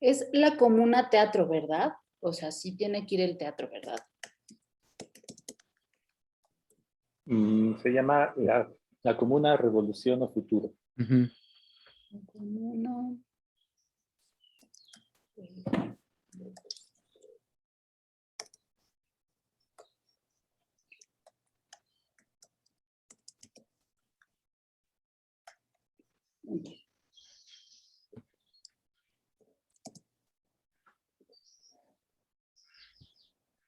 Es la Comuna Teatro, ¿verdad? O sea, sí tiene que ir el teatro, ¿verdad? Se llama la Comuna Revolución o Futuro. Ujú. La Comuna.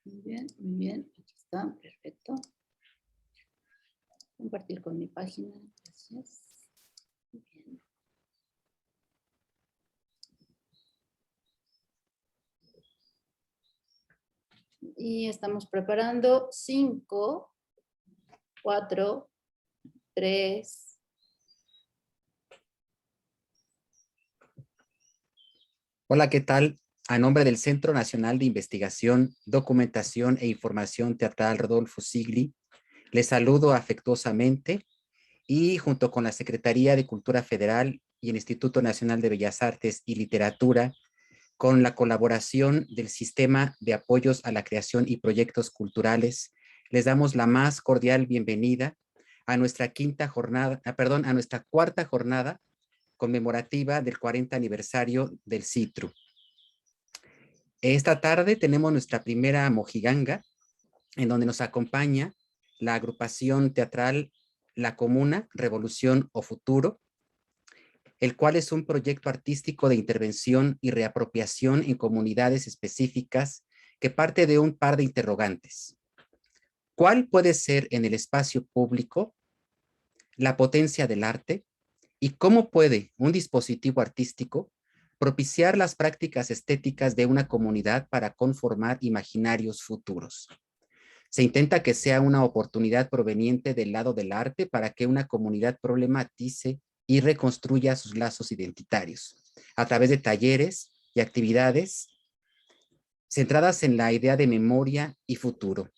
Muy bien, muy bien. Aquí está, perfecto. Compartir con mi página. Gracias. Muy bien. Y estamos preparando 5, 4, 3. Hola, ¿qué tal? A nombre del Centro Nacional de Investigación, Documentación e Información Teatral Rodolfo Sigli, les saludo afectuosamente y junto con la Secretaría de Cultura Federal y el Instituto Nacional de Bellas Artes y Literatura, con la colaboración del Sistema de Apoyos a la Creación y Proyectos Culturales, les damos la más cordial bienvenida a nuestra a nuestra cuarta jornada conmemorativa del 40 aniversario del CITRU. Esta tarde tenemos nuestra primera mojiganga, en donde nos acompaña la agrupación teatral La Comuna, Revolución o Futuro, el cual es un proyecto artístico de intervención y reapropiación en comunidades específicas que parte de un par de interrogantes. ¿Cuál puede ser en el espacio público la potencia del arte y cómo puede un dispositivo artístico propiciar las prácticas estéticas de una comunidad para conformar imaginarios futuros? Se intenta que sea una oportunidad proveniente del lado del arte para que una comunidad problematice y reconstruya sus lazos identitarios a través de talleres y actividades centradas en la idea de memoria y futuro.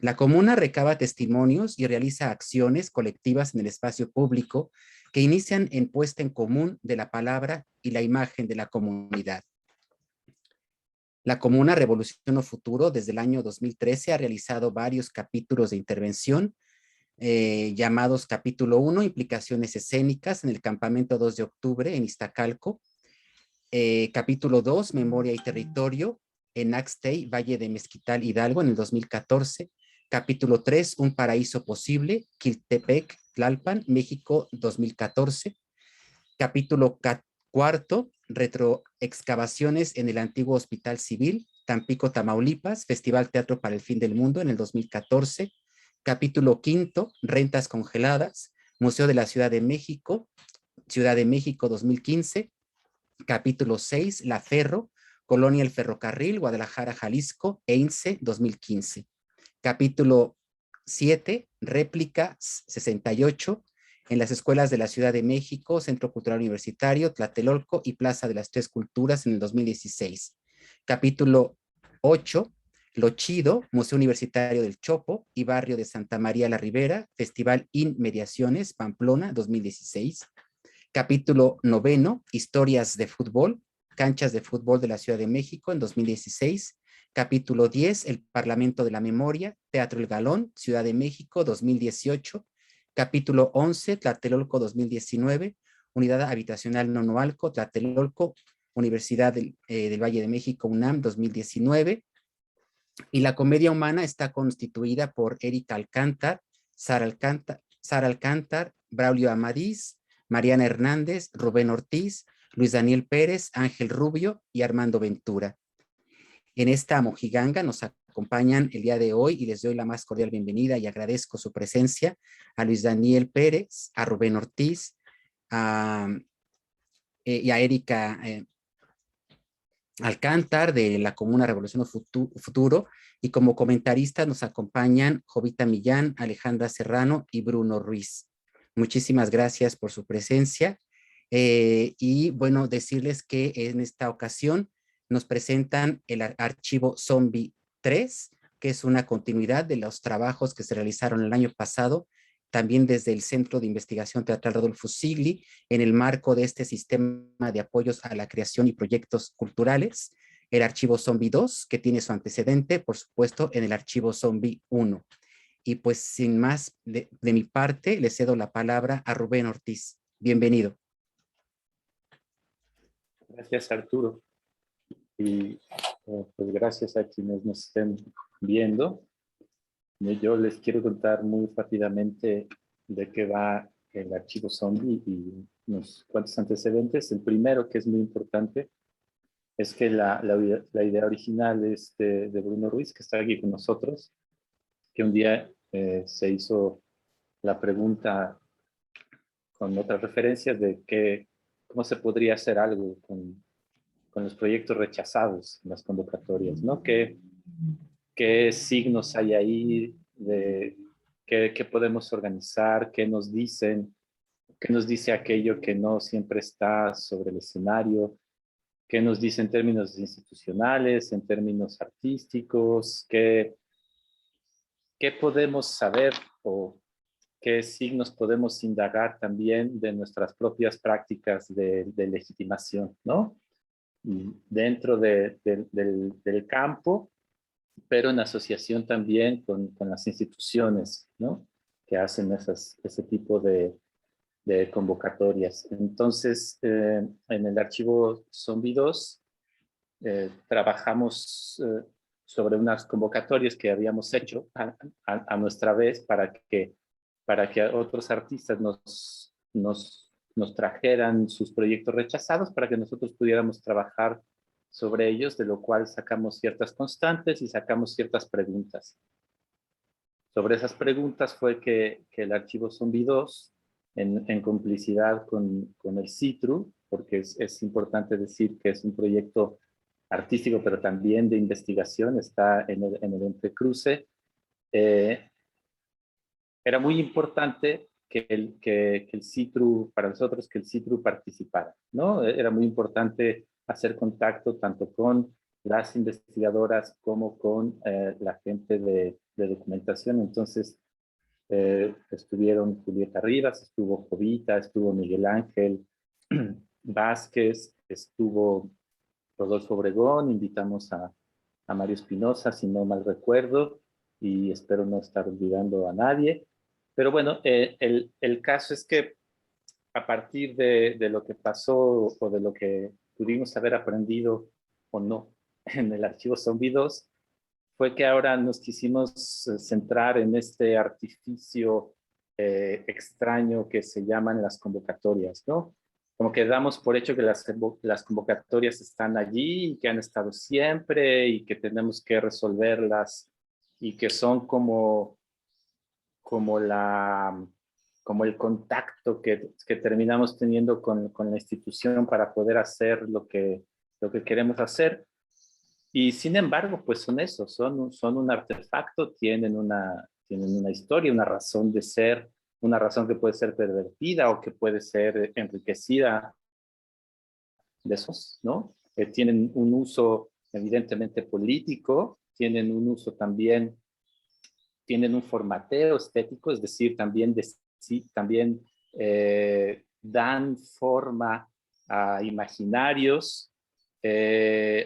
La comuna recaba testimonios y realiza acciones colectivas en el espacio público que inician en puesta en común de la palabra y la imagen de la comunidad. La Comuna Revolución o Futuro desde el año 2013 ha realizado varios capítulos de intervención llamados capítulo 1, implicaciones escénicas en el campamento 2 de octubre en Iztacalco, capítulo 2, memoria y territorio en Axtey, Valle de Mezquital, Hidalgo en el 2014, capítulo 3, un paraíso posible, Quiltepec, Tlalpan, México 2014, capítulo 4, retroexcavaciones en el antiguo Hospital Civil, Tampico, Tamaulipas, Festival Teatro para el Fin del Mundo en el 2014, capítulo 5, rentas congeladas, Museo de la Ciudad de México 2015, capítulo 6, La Ferro, Colonia El Ferrocarril, Guadalajara, Jalisco, EINSE 2015, capítulo 7, réplica 68, en las escuelas de la Ciudad de México, Centro Cultural Universitario, Tlatelolco y Plaza de las Tres Culturas en el 2016. Capítulo 8, Lo Chido, Museo Universitario del Chopo y Barrio de Santa María la Ribera, Festival Inmediaciones, Pamplona, 2016. Capítulo 9, Historias de Fútbol, Canchas de Fútbol de la Ciudad de México en 2016. Capítulo 10, El Parlamento de la Memoria, Teatro El Galón, Ciudad de México, 2018. Capítulo 11, Tlatelolco 2019, Unidad Habitacional Nonoalco, Tlatelolco, Universidad del Valle de México, UNAM, 2019. Y la comedia humana está constituida por Erika Alcántar, Sara Alcántar, Braulio Amadís, Mariana Hernández, Rubén Ortiz, Luis Daniel Pérez, Ángel Rubio y Armando Ventura. En esta mojiganga nos acompañan el día de hoy y les doy la más cordial bienvenida y agradezco su presencia a Luis Daniel Pérez, a Rubén Ortiz, y a Erika Alcántar de la Comuna Revolución Futuro, y como comentaristas nos acompañan Jovita Millán, Alejandra Serrano y Bruno Ruiz. Muchísimas gracias por su presencia. Y bueno, decirles que en esta ocasión nos presentan el archivo Zombie 3, que es una continuidad de los trabajos que se realizaron el año pasado, también desde el Centro de Investigación Teatral Rodolfo Sigli, en el marco de este sistema de apoyos a la creación y proyectos culturales, el archivo Zombie 2, que tiene su antecedente, por supuesto, en el archivo Zombie 1. Y pues sin más de mi parte, le cedo la palabra a Rubén Ortiz. Bienvenido. Gracias, Arturo. Y pues gracias a quienes nos estén viendo. Yo les quiero contar muy rápidamente de qué va el archivo Zombie y unos cuantos antecedentes. El primero, que es muy importante, es que la idea original es de Bruno Ruiz, que está aquí con nosotros, que un día se hizo la pregunta con otras referencias de cómo se podría hacer algo con los proyectos rechazados en las convocatorias, ¿no? ¿Qué signos hay ahí? ¿Qué podemos organizar? ¿Qué nos dicen? ¿Qué nos dice aquello que no siempre está sobre el escenario? ¿Qué nos dice en términos institucionales, en términos artísticos? ¿Qué podemos saber o qué signos podemos indagar también de nuestras propias prácticas de legitimación, ¿no? Dentro del campo, pero en asociación también con las instituciones, ¿no? Que hacen ese tipo de convocatorias. Entonces, en el archivo Zombie 2, trabajamos sobre unas convocatorias que habíamos hecho a nuestra vez para que otros artistas nos trajeran sus proyectos rechazados para que nosotros pudiéramos trabajar sobre ellos, de lo cual sacamos ciertas constantes y sacamos ciertas preguntas. Sobre esas preguntas fue que el archivo Zombie 2, en complicidad con el CITRU, porque es importante decir que es un proyecto artístico, pero también de investigación, está en el entrecruce. Era muy importante que el CITRU, para nosotros, que el CITRU participara, ¿no? Era muy importante hacer contacto tanto con las investigadoras como con la gente de documentación. Entonces, estuvieron Julieta Rivas, estuvo Jovita, estuvo Miguel Ángel Vázquez, estuvo Rodolfo Obregón, invitamos a Mario Espinosa, si no mal recuerdo, y espero no estar olvidando a nadie. Pero bueno, el caso es que a partir de lo que pasó o de lo que pudimos haber aprendido o no en el archivo Zombie 2, fue que ahora nos quisimos centrar en este artificio extraño que se llaman las convocatorias, ¿no? Como que damos por hecho que las convocatorias están allí y que han estado siempre y que tenemos que resolverlas y que son como el contacto que terminamos teniendo con la institución para poder hacer lo que queremos hacer. Y sin embargo, pues son eso, son un artefacto, tienen una historia, una razón de ser, una razón que puede ser pervertida o que puede ser enriquecida de esos, ¿no? Tienen un uso evidentemente político, tienen un uso también, tienen un formateo estético, es decir, también dan forma a imaginarios,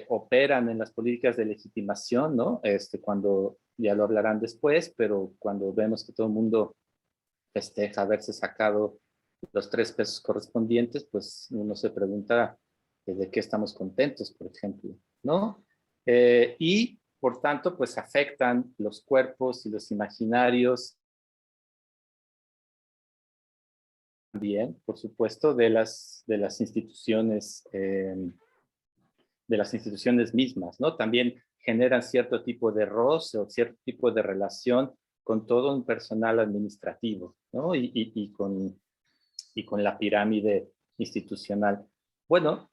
operan en las políticas de legitimación, ¿no? Cuando, ya lo hablarán después, pero cuando vemos que todo el mundo festeja haberse sacado los 3 pesos correspondientes, pues uno se pregunta de qué estamos contentos, por ejemplo, ¿no? Y por tanto, pues afectan los cuerpos y los imaginarios también, por supuesto, de las instituciones mismas, ¿no? También generan cierto tipo de roce o cierto tipo de relación con todo un personal administrativo, ¿no? Y con la pirámide institucional. Bueno,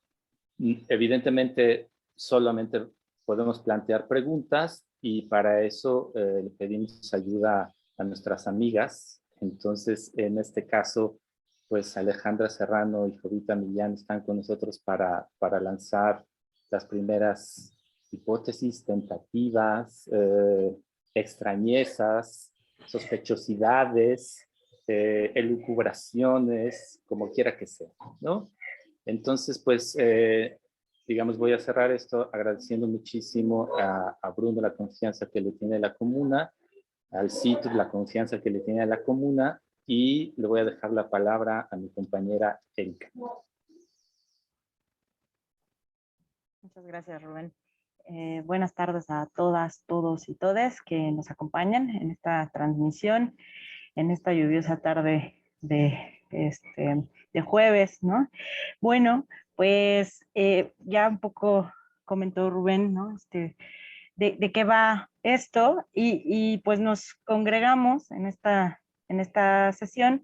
evidentemente solamente podemos plantear preguntas y para eso le pedimos ayuda a nuestras amigas. Entonces, en este caso, pues Alejandra Serrano y Jovita Millán están con nosotros para lanzar las primeras hipótesis, tentativas, extrañezas, sospechosidades, elucubraciones, como quiera que sea, ¿no? Entonces, pues, digamos, voy a cerrar esto agradeciendo muchísimo a Bruno la confianza que le tiene a la comuna, al CITRU la confianza que le tiene a la comuna, y le voy a dejar la palabra a mi compañera Erika. Muchas gracias, Rubén. Buenas tardes a todas, todos y todes que nos acompañan en esta transmisión, en esta lluviosa tarde de jueves, ¿no? Bueno, pues ya un poco comentó Rubén, ¿no? De qué va esto y pues nos congregamos en esta sesión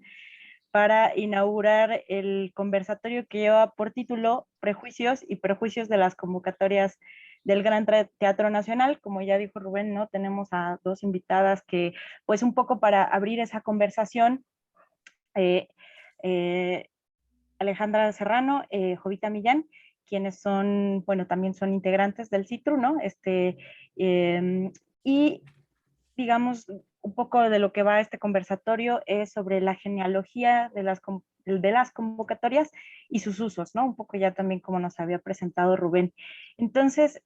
para inaugurar el conversatorio que lleva por título Prejuicios y Prejuicios de las convocatorias del Gran Teatro Nacional. Como ya dijo Rubén, ¿no? Tenemos a dos invitadas que, pues un poco para abrir esa conversación, Alejandra Serrano, Jovita Millán, quienes son, bueno, también son integrantes del CITRU, ¿no? Y digamos, un poco de lo que va este conversatorio es sobre la genealogía de las convocatorias y sus usos, ¿no? Un poco ya también como nos había presentado Rubén. Entonces,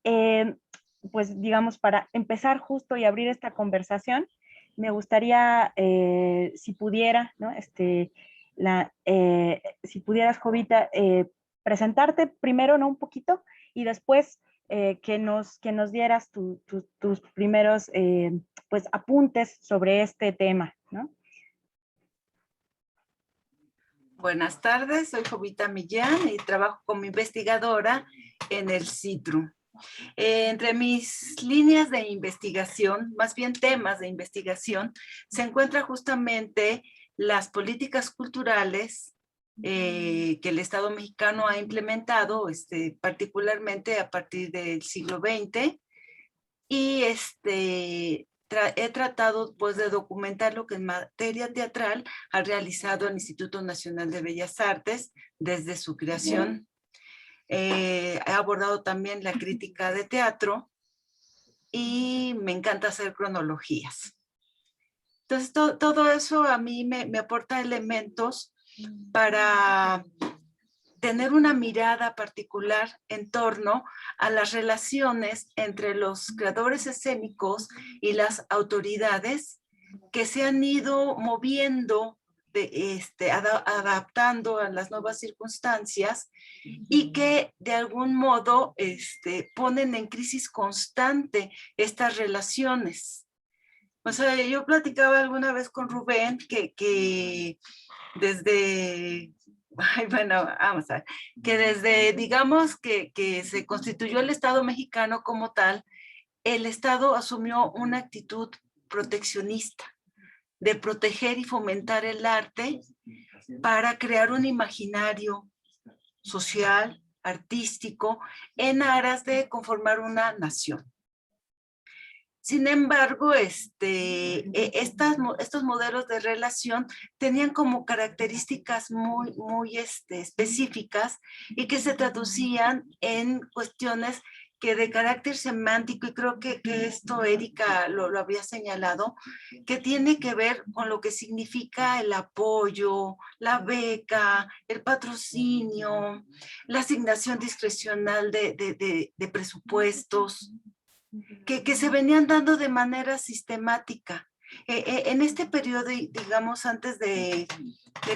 pues digamos, para empezar justo y abrir esta conversación, me gustaría, si pudiera, ¿no? Si pudieras, Jovita, presentarte primero, ¿no? Un poquito, y después que nos dieras tus primeros pues, apuntes sobre este tema, ¿no? Buenas tardes, soy Jovita Millán y trabajo como investigadora en el CITRU. Entre mis líneas de investigación, más bien temas de investigación, se encuentra justamente las políticas culturales que el Estado mexicano ha implementado, particularmente a partir del siglo XX, y he tratado pues de documentar lo que en materia teatral ha realizado el Instituto Nacional de Bellas Artes desde su creación. He abordado también la crítica de teatro y me encanta hacer cronologías. Entonces, todo eso a mí me aporta elementos para tener una mirada particular en torno a las relaciones entre los creadores escénicos y las autoridades que se han ido moviendo, adaptando a las nuevas circunstancias y que de algún modo ponen en crisis constante estas relaciones. O sea, yo platicaba alguna vez con Rubén que desde... Ay, bueno, vamos a ver, que desde, digamos, que se constituyó el Estado mexicano como tal, el Estado asumió una actitud proteccionista, de proteger y fomentar el arte para crear un imaginario social, artístico, en aras de conformar una nación. Sin embargo, estos modelos de relación tenían como características muy específicas y que se traducían en cuestiones que de carácter semántico, y creo que esto Erika lo había señalado, que tiene que ver con lo que significa el apoyo, la beca, el patrocinio, la asignación discrecional de presupuestos, que se venían dando de manera sistemática. En este periodo, digamos, antes de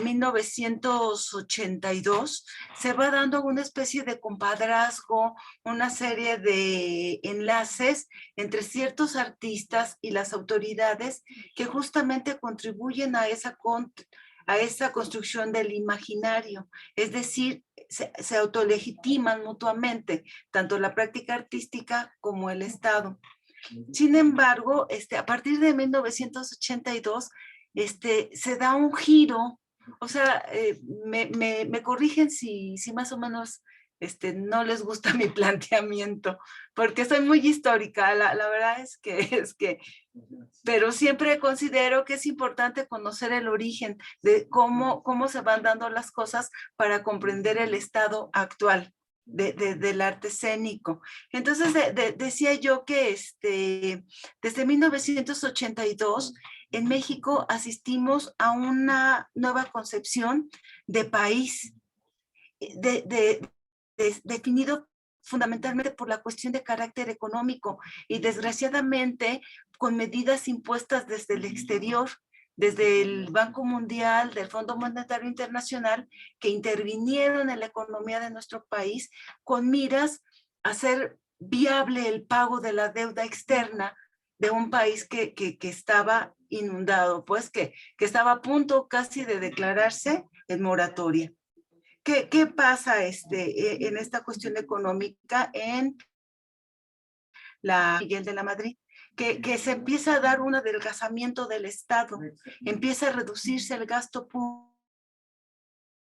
1982, se va dando una especie de compadrazgo, una serie de enlaces entre ciertos artistas y las autoridades que justamente contribuyen a esa a esa construcción del imaginario. Es decir, se autolegitiman mutuamente, tanto la práctica artística como el Estado. Sin embargo, a partir de 1982, se da un giro. O sea, me corrigen si más o menos no les gusta mi planteamiento, porque soy muy histórica, la verdad es que, pero siempre considero que es importante conocer el origen de cómo se van dando las cosas para comprender el estado actual del arte escénico. Entonces, decía yo que desde 1982 en México asistimos a una nueva concepción de país, definido fundamentalmente por la cuestión de carácter económico y desgraciadamente con medidas impuestas desde el exterior, desde el Banco Mundial, del Fondo Monetario Internacional, que intervinieron en la economía de nuestro país con miras a hacer viable el pago de la deuda externa de un país que estaba inundado, pues que estaba a punto casi de declararse en moratoria. ¿Qué pasa en esta cuestión económica en la Miguel de la Madrid? Que se empieza a dar un adelgazamiento del Estado, empieza a reducirse el gasto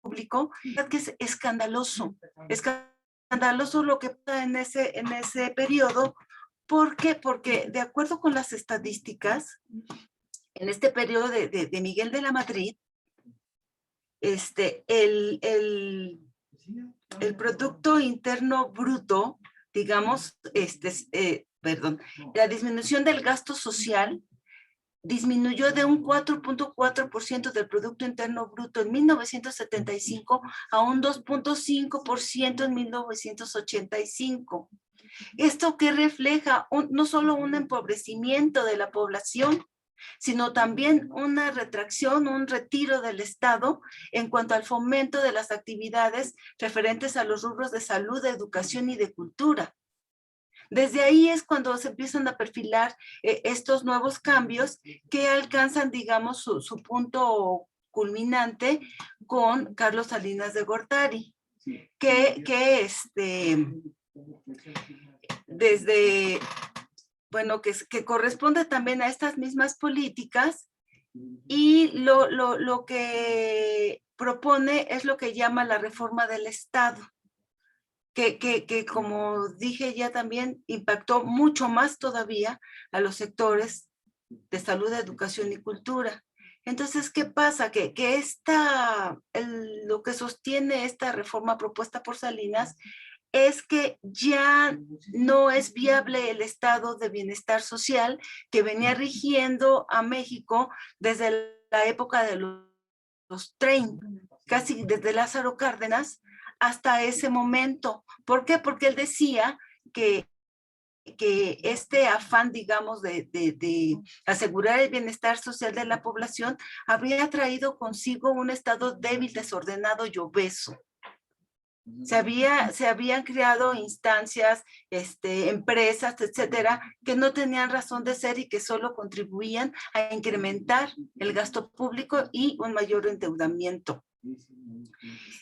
público, que es escandaloso lo que pasa en ese periodo. ¿Por qué? Porque de acuerdo con las estadísticas, en este periodo de Miguel de la Madrid, el Producto Interno Bruto, digamos, la disminución del gasto social disminuyó de un 4.4% del Producto Interno Bruto en 1975 a un 2.5% en 1985. ¿Esto qué refleja? No solo un empobrecimiento de la población, sino también una retracción, un retiro del Estado en cuanto al fomento de las actividades referentes a los rubros de salud, de educación y de cultura. Desde ahí es cuando se empiezan a perfilar estos nuevos cambios que alcanzan, digamos, su punto culminante con Carlos Salinas de Gortari, que corresponde también a estas mismas políticas, y lo que propone es lo que llama la reforma del Estado, que como dije ya también impactó mucho más todavía a los sectores de salud, educación y cultura. Entonces, ¿qué pasa? Que lo que sostiene esta reforma propuesta por Salinas es que ya no es viable el estado de bienestar social que venía rigiendo a México desde la época de los 30, casi desde Lázaro Cárdenas hasta ese momento. ¿Por qué? Porque él decía que este afán, digamos, de asegurar el bienestar social de la población habría traído consigo un estado débil, desordenado y obeso. Se habían creado instancias, empresas, etcétera, que no tenían razón de ser y que solo contribuían a incrementar el gasto público y un mayor endeudamiento.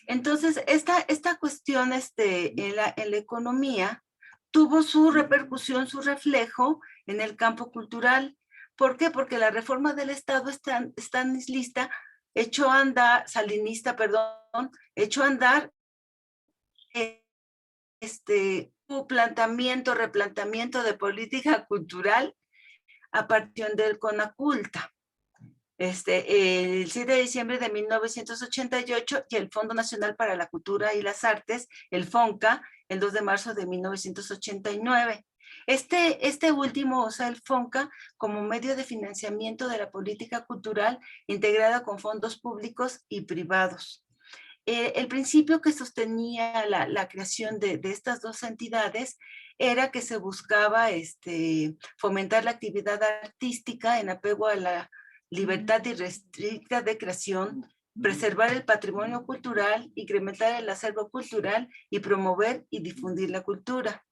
Entonces, esta cuestión en la economía tuvo su repercusión, su reflejo en el campo cultural. ¿Por qué? Porque la reforma del Estado salinista echó a andar un replanteamiento de política cultural a partir del CONACULTA. El 7 de diciembre de 1988 y el Fondo Nacional para la Cultura y las Artes, el FONCA, el 2 de marzo de 1989. Este último, o sea, el FONCA, como medio de financiamiento de la política cultural integrada con fondos públicos y privados. El principio que sostenía la creación de estas dos entidades era que se buscaba fomentar la actividad artística en apego a la libertad irrestricta de creación, preservar el patrimonio cultural, incrementar el acervo cultural y promover y difundir la cultura.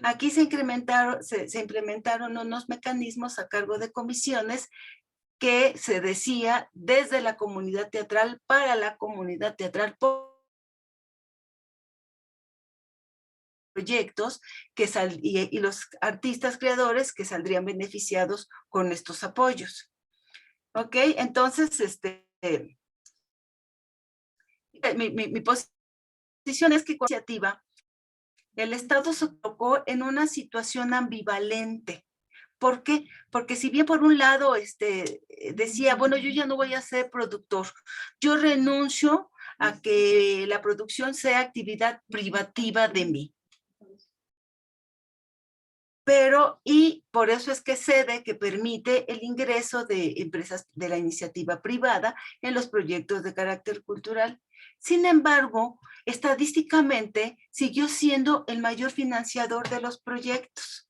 Aquí se implementaron unos mecanismos a cargo de comisiones que se decía desde la comunidad teatral para la comunidad teatral, proyectos y los artistas creadores que saldrían beneficiados con estos apoyos. ¿Ok? Entonces, mi posición es que con la iniciativa el Estado se colocó en una situación ambivalente. ¿Por qué? Porque si bien por un lado decía, bueno, yo ya no voy a ser productor, yo renuncio a que la producción sea actividad privativa de mí. Pero, y por eso es que cede, que permite el ingreso de empresas de la iniciativa privada en los proyectos de carácter cultural. Sin embargo, estadísticamente siguió siendo el mayor financiador de los proyectos,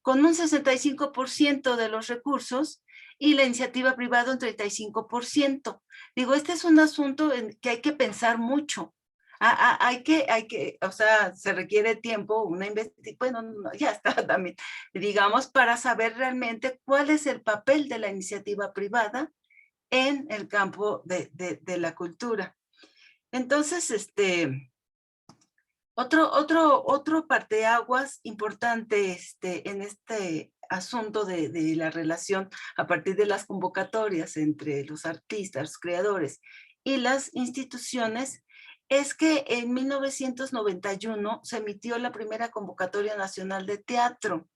con un 65% de los recursos y la iniciativa privada un 35%. Digo, este es un asunto en que hay que pensar mucho. Hay que, o sea, se requiere tiempo, una investigación, bueno, no, ya está también, digamos, para saber realmente cuál es el papel de la iniciativa privada en el campo de la cultura. Entonces, otro parteaguas importante en este asunto de la relación a partir de las convocatorias entre los artistas, creadores y las instituciones es que en 1991 se emitió la primera convocatoria nacional de teatro,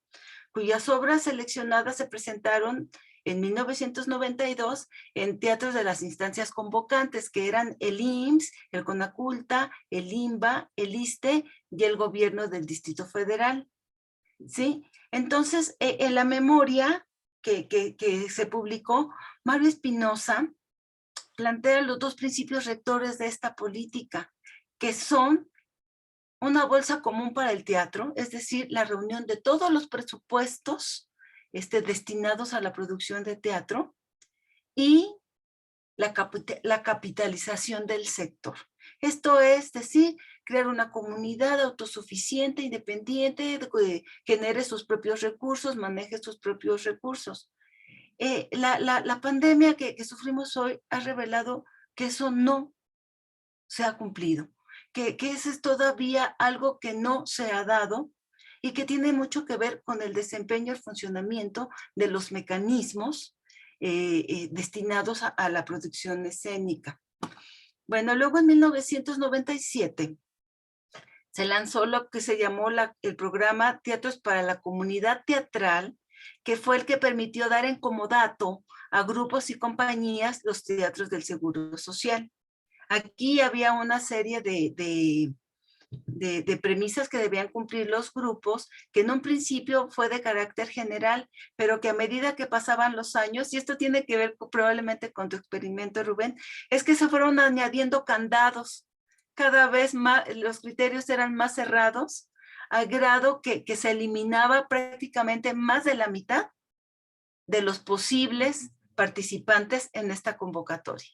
cuyas obras seleccionadas se presentaron en 1992 en teatros de las instancias convocantes, que eran el IMSS, el CONACULTA, el INBA, el ISSSTE y el gobierno del Distrito Federal. ¿Sí? Entonces, en la memoria que se publicó, Mario Espinosa plantea los dos principios rectores de esta política, que son una bolsa común para el teatro, es decir, la reunión de todos los presupuestos destinados a la producción de teatro y la capitalización del sector. Esto es decir, crear una comunidad autosuficiente, independiente, que genere sus propios recursos, maneje sus propios recursos. La pandemia que sufrimos hoy ha revelado que eso no se ha cumplido, que ese es todavía algo que no se ha dado y que tiene mucho que ver con el desempeño, el funcionamiento de los mecanismos destinados a la producción escénica. Bueno, luego en 1997 se lanzó lo que se llamó el programa Teatros para la Comunidad Teatral, que fue el que permitió dar en comodato a grupos y compañías los teatros del Seguro Social. Aquí había una serie de premisas que debían cumplir los grupos, que en un principio fue de carácter general, pero que a medida que pasaban los años, y esto tiene que ver probablemente con tu experimento, Rubén, es que se fueron añadiendo candados. Cada vez más los criterios eran más cerrados, al grado que se eliminaba prácticamente más de la mitad de los posibles participantes en esta convocatoria.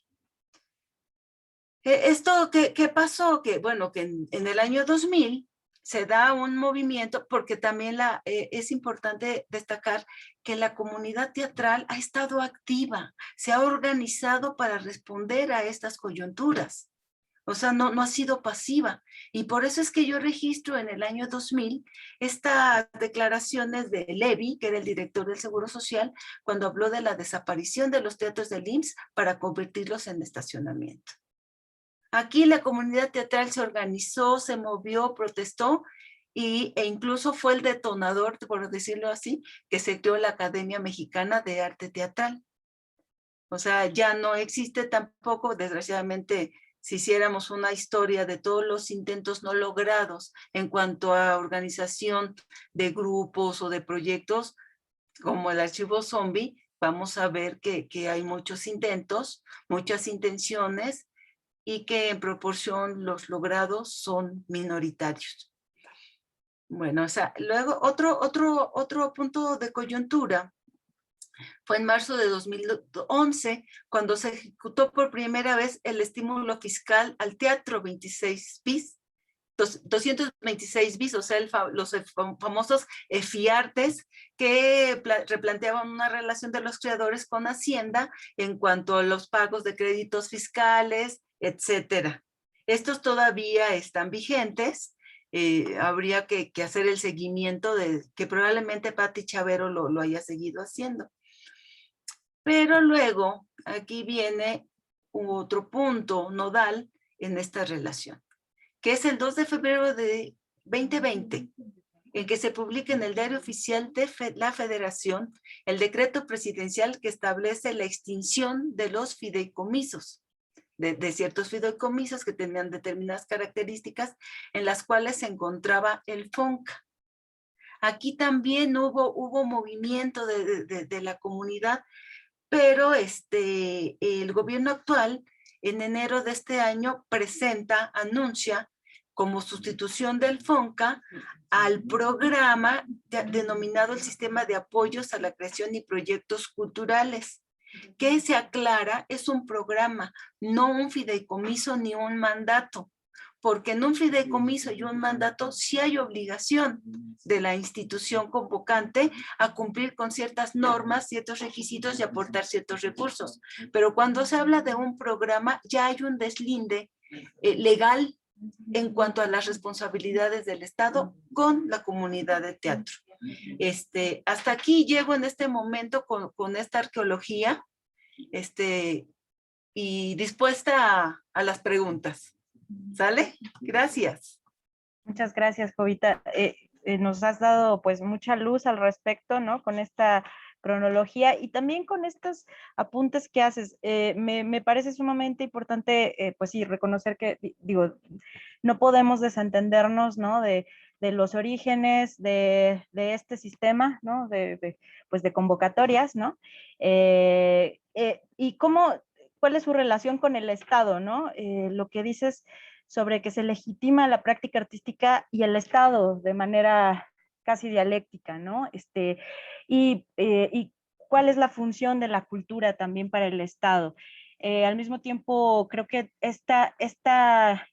¿Esto qué pasó? Que bueno, que en el año 2000 se da un movimiento, porque también es importante destacar que la comunidad teatral ha estado activa, se ha organizado para responder a estas coyunturas. O sea, no ha sido pasiva. Y por eso es que yo registro en el año 2000 estas declaraciones de Levy, que era el director del Seguro Social, cuando habló de la desaparición de los teatros del IMSS para convertirlos en estacionamiento. Aquí la comunidad teatral se organizó, se movió, protestó e incluso fue el detonador, por decirlo así, que se creó la Academia Mexicana de Arte Teatral. O sea, ya no existe tampoco, desgraciadamente, si hiciéramos una historia de todos los intentos no logrados en cuanto a organización de grupos o de proyectos, como el Archivo Zombie, vamos a ver que hay muchos intentos, muchas intenciones, y que en proporción los logrados son minoritarios. Bueno, o sea, luego otro punto de coyuntura fue en marzo de 2011, cuando se ejecutó por primera vez el estímulo fiscal al teatro 26 bis, 226 bis, o sea, los famosos FIARTES, que replanteaban una relación de los creadores con Hacienda en cuanto a los pagos de créditos fiscales, etcétera. Estos todavía están vigentes. Habría que hacer el seguimiento de que probablemente Pati Chavero lo haya seguido haciendo. Pero luego, aquí viene otro punto nodal en esta relación, que es el 2 de febrero de 2020, en que se publica en el Diario Oficial de la Federación el decreto presidencial que establece la extinción de los fideicomisos, de ciertos fideicomisos que tenían determinadas características en las cuales se encontraba el FONCA. Aquí también hubo movimiento de la comunidad, pero el gobierno actual en enero de este año anuncia como sustitución del FONCA al programa denominado el Sistema de Apoyos a la Creación y Proyectos Culturales, que se aclara es un programa, no un fideicomiso ni un mandato, porque en un fideicomiso y un mandato sí hay obligación de la institución convocante a cumplir con ciertas normas, ciertos requisitos y aportar ciertos recursos. Pero cuando se habla de un programa ya hay un deslinde legal en cuanto a las responsabilidades del Estado con la comunidad de teatro. Hasta aquí llego en este momento con esta arqueología y dispuesta a las preguntas. ¿Sale? Gracias. Muchas gracias, Jovita. Nos has dado pues mucha luz al respecto, ¿no? Con esta cronología y también con estos apuntes que haces. Me parece sumamente importante, pues sí, reconocer que, digo, no podemos desentendernos, ¿no? De los orígenes de este sistema, ¿no? Pues de convocatorias, ¿no? Y cuál es su relación con el Estado, ¿no? Lo que dices sobre que se legitima la práctica artística y el Estado de manera casi dialéctica, ¿no? Y cuál es la función de la cultura también para el Estado. Al mismo tiempo, creo que esta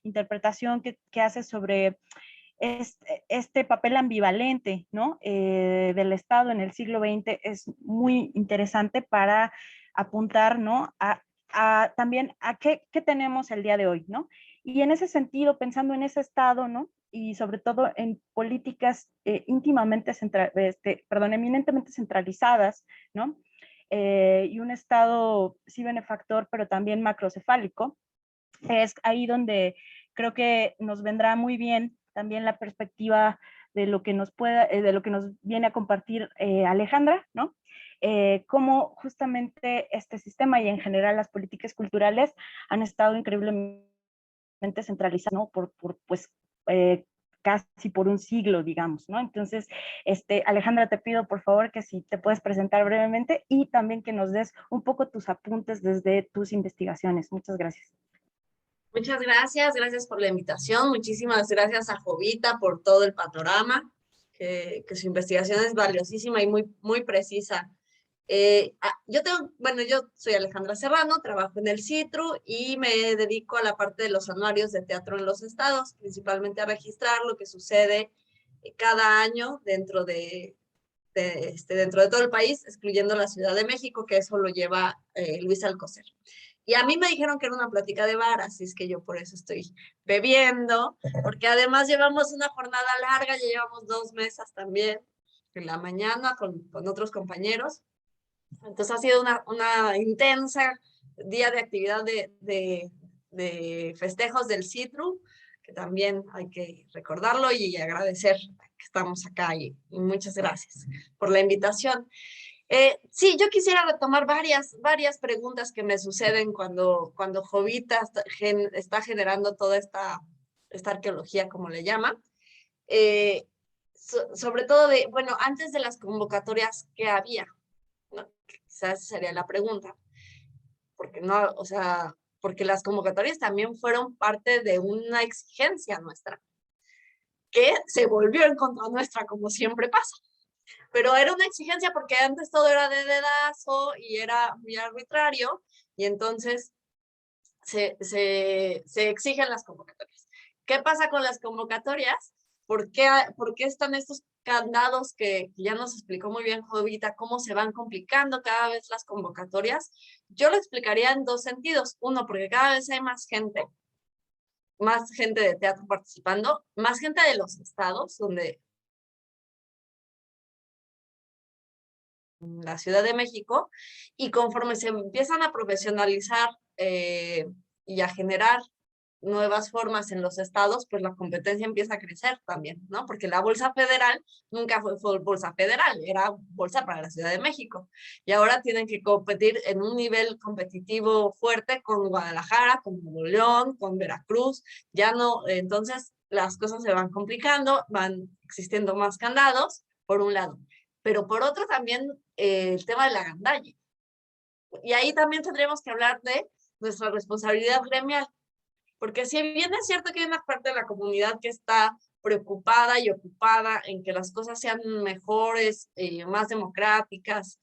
interpretación que hace sobre este papel ambivalente, ¿no? Del Estado en el siglo XX es muy interesante para apuntar, ¿no? También a qué tenemos el día de hoy, ¿no? Y en ese sentido, pensando en ese Estado, ¿no? Y sobre todo en políticas eminentemente centralizadas, ¿no? Y un Estado sí benefactor, pero también macrocefálico, es ahí donde creo que nos vendrá muy bien también la perspectiva de lo que nos viene a compartir Alejandra, ¿no? Cómo justamente este sistema y en general las políticas culturales han estado increíblemente centralizadas, ¿no? Pues casi por un siglo, digamos, ¿no? Entonces, Alejandra, te pido por favor que si te puedes presentar brevemente y también que nos des un poco tus apuntes desde tus investigaciones. Muchas gracias. Muchas gracias por la invitación. Muchísimas gracias a Jovita por todo el panorama, que su investigación es valiosísima y muy precisa. Yo soy Alejandra Serrano, trabajo en el CITRU y me dedico a la parte de los anuarios de teatro en los estados, principalmente a registrar lo que sucede cada año dentro de todo el país, excluyendo la Ciudad de México, que eso lo lleva Luis Alcocer. Y a mí me dijeron que era una plática de bar, así es que yo por eso estoy bebiendo, porque además llevamos una jornada larga, ya llevamos 2 mesas también, en la mañana con otros compañeros. Entonces ha sido una intensa día de actividad de festejos del CITRU, que también hay que recordarlo y agradecer que estamos acá y muchas gracias por la invitación. Sí, yo quisiera retomar varias preguntas que me suceden cuando Jovita está generando toda esta arqueología, como le llama. Sobre todo antes de las convocatorias, ¿qué había? ¿No? Quizás sería la pregunta. Porque las convocatorias también fueron parte de una exigencia nuestra, que se volvió en contra nuestra, como siempre pasa. Pero era una exigencia porque antes todo era de dedazo y era muy arbitrario, y entonces se exigen las convocatorias. ¿Qué pasa con las convocatorias? ¿Por qué están estos candados que ya nos explicó muy bien Jovita, cómo se van complicando cada vez las convocatorias? Yo lo explicaría en dos sentidos. Uno, porque cada vez hay más gente de teatro participando, más gente de los estados, donde la Ciudad de México, y conforme se empiezan a profesionalizar y a generar nuevas formas en los estados, pues la competencia empieza a crecer también, ¿no? Porque la bolsa federal nunca fue bolsa federal, era bolsa para la Ciudad de México. Y ahora tienen que competir en un nivel competitivo fuerte con Guadalajara, con Nuevo León, con Veracruz. Ya no, entonces las cosas se van complicando, van existiendo más candados, por un lado. Pero por otro también el tema de la gandalla. Y ahí también tendríamos que hablar de nuestra responsabilidad gremial. Porque si bien es cierto que hay una parte de la comunidad que está preocupada y ocupada en que las cosas sean mejores, más democráticas,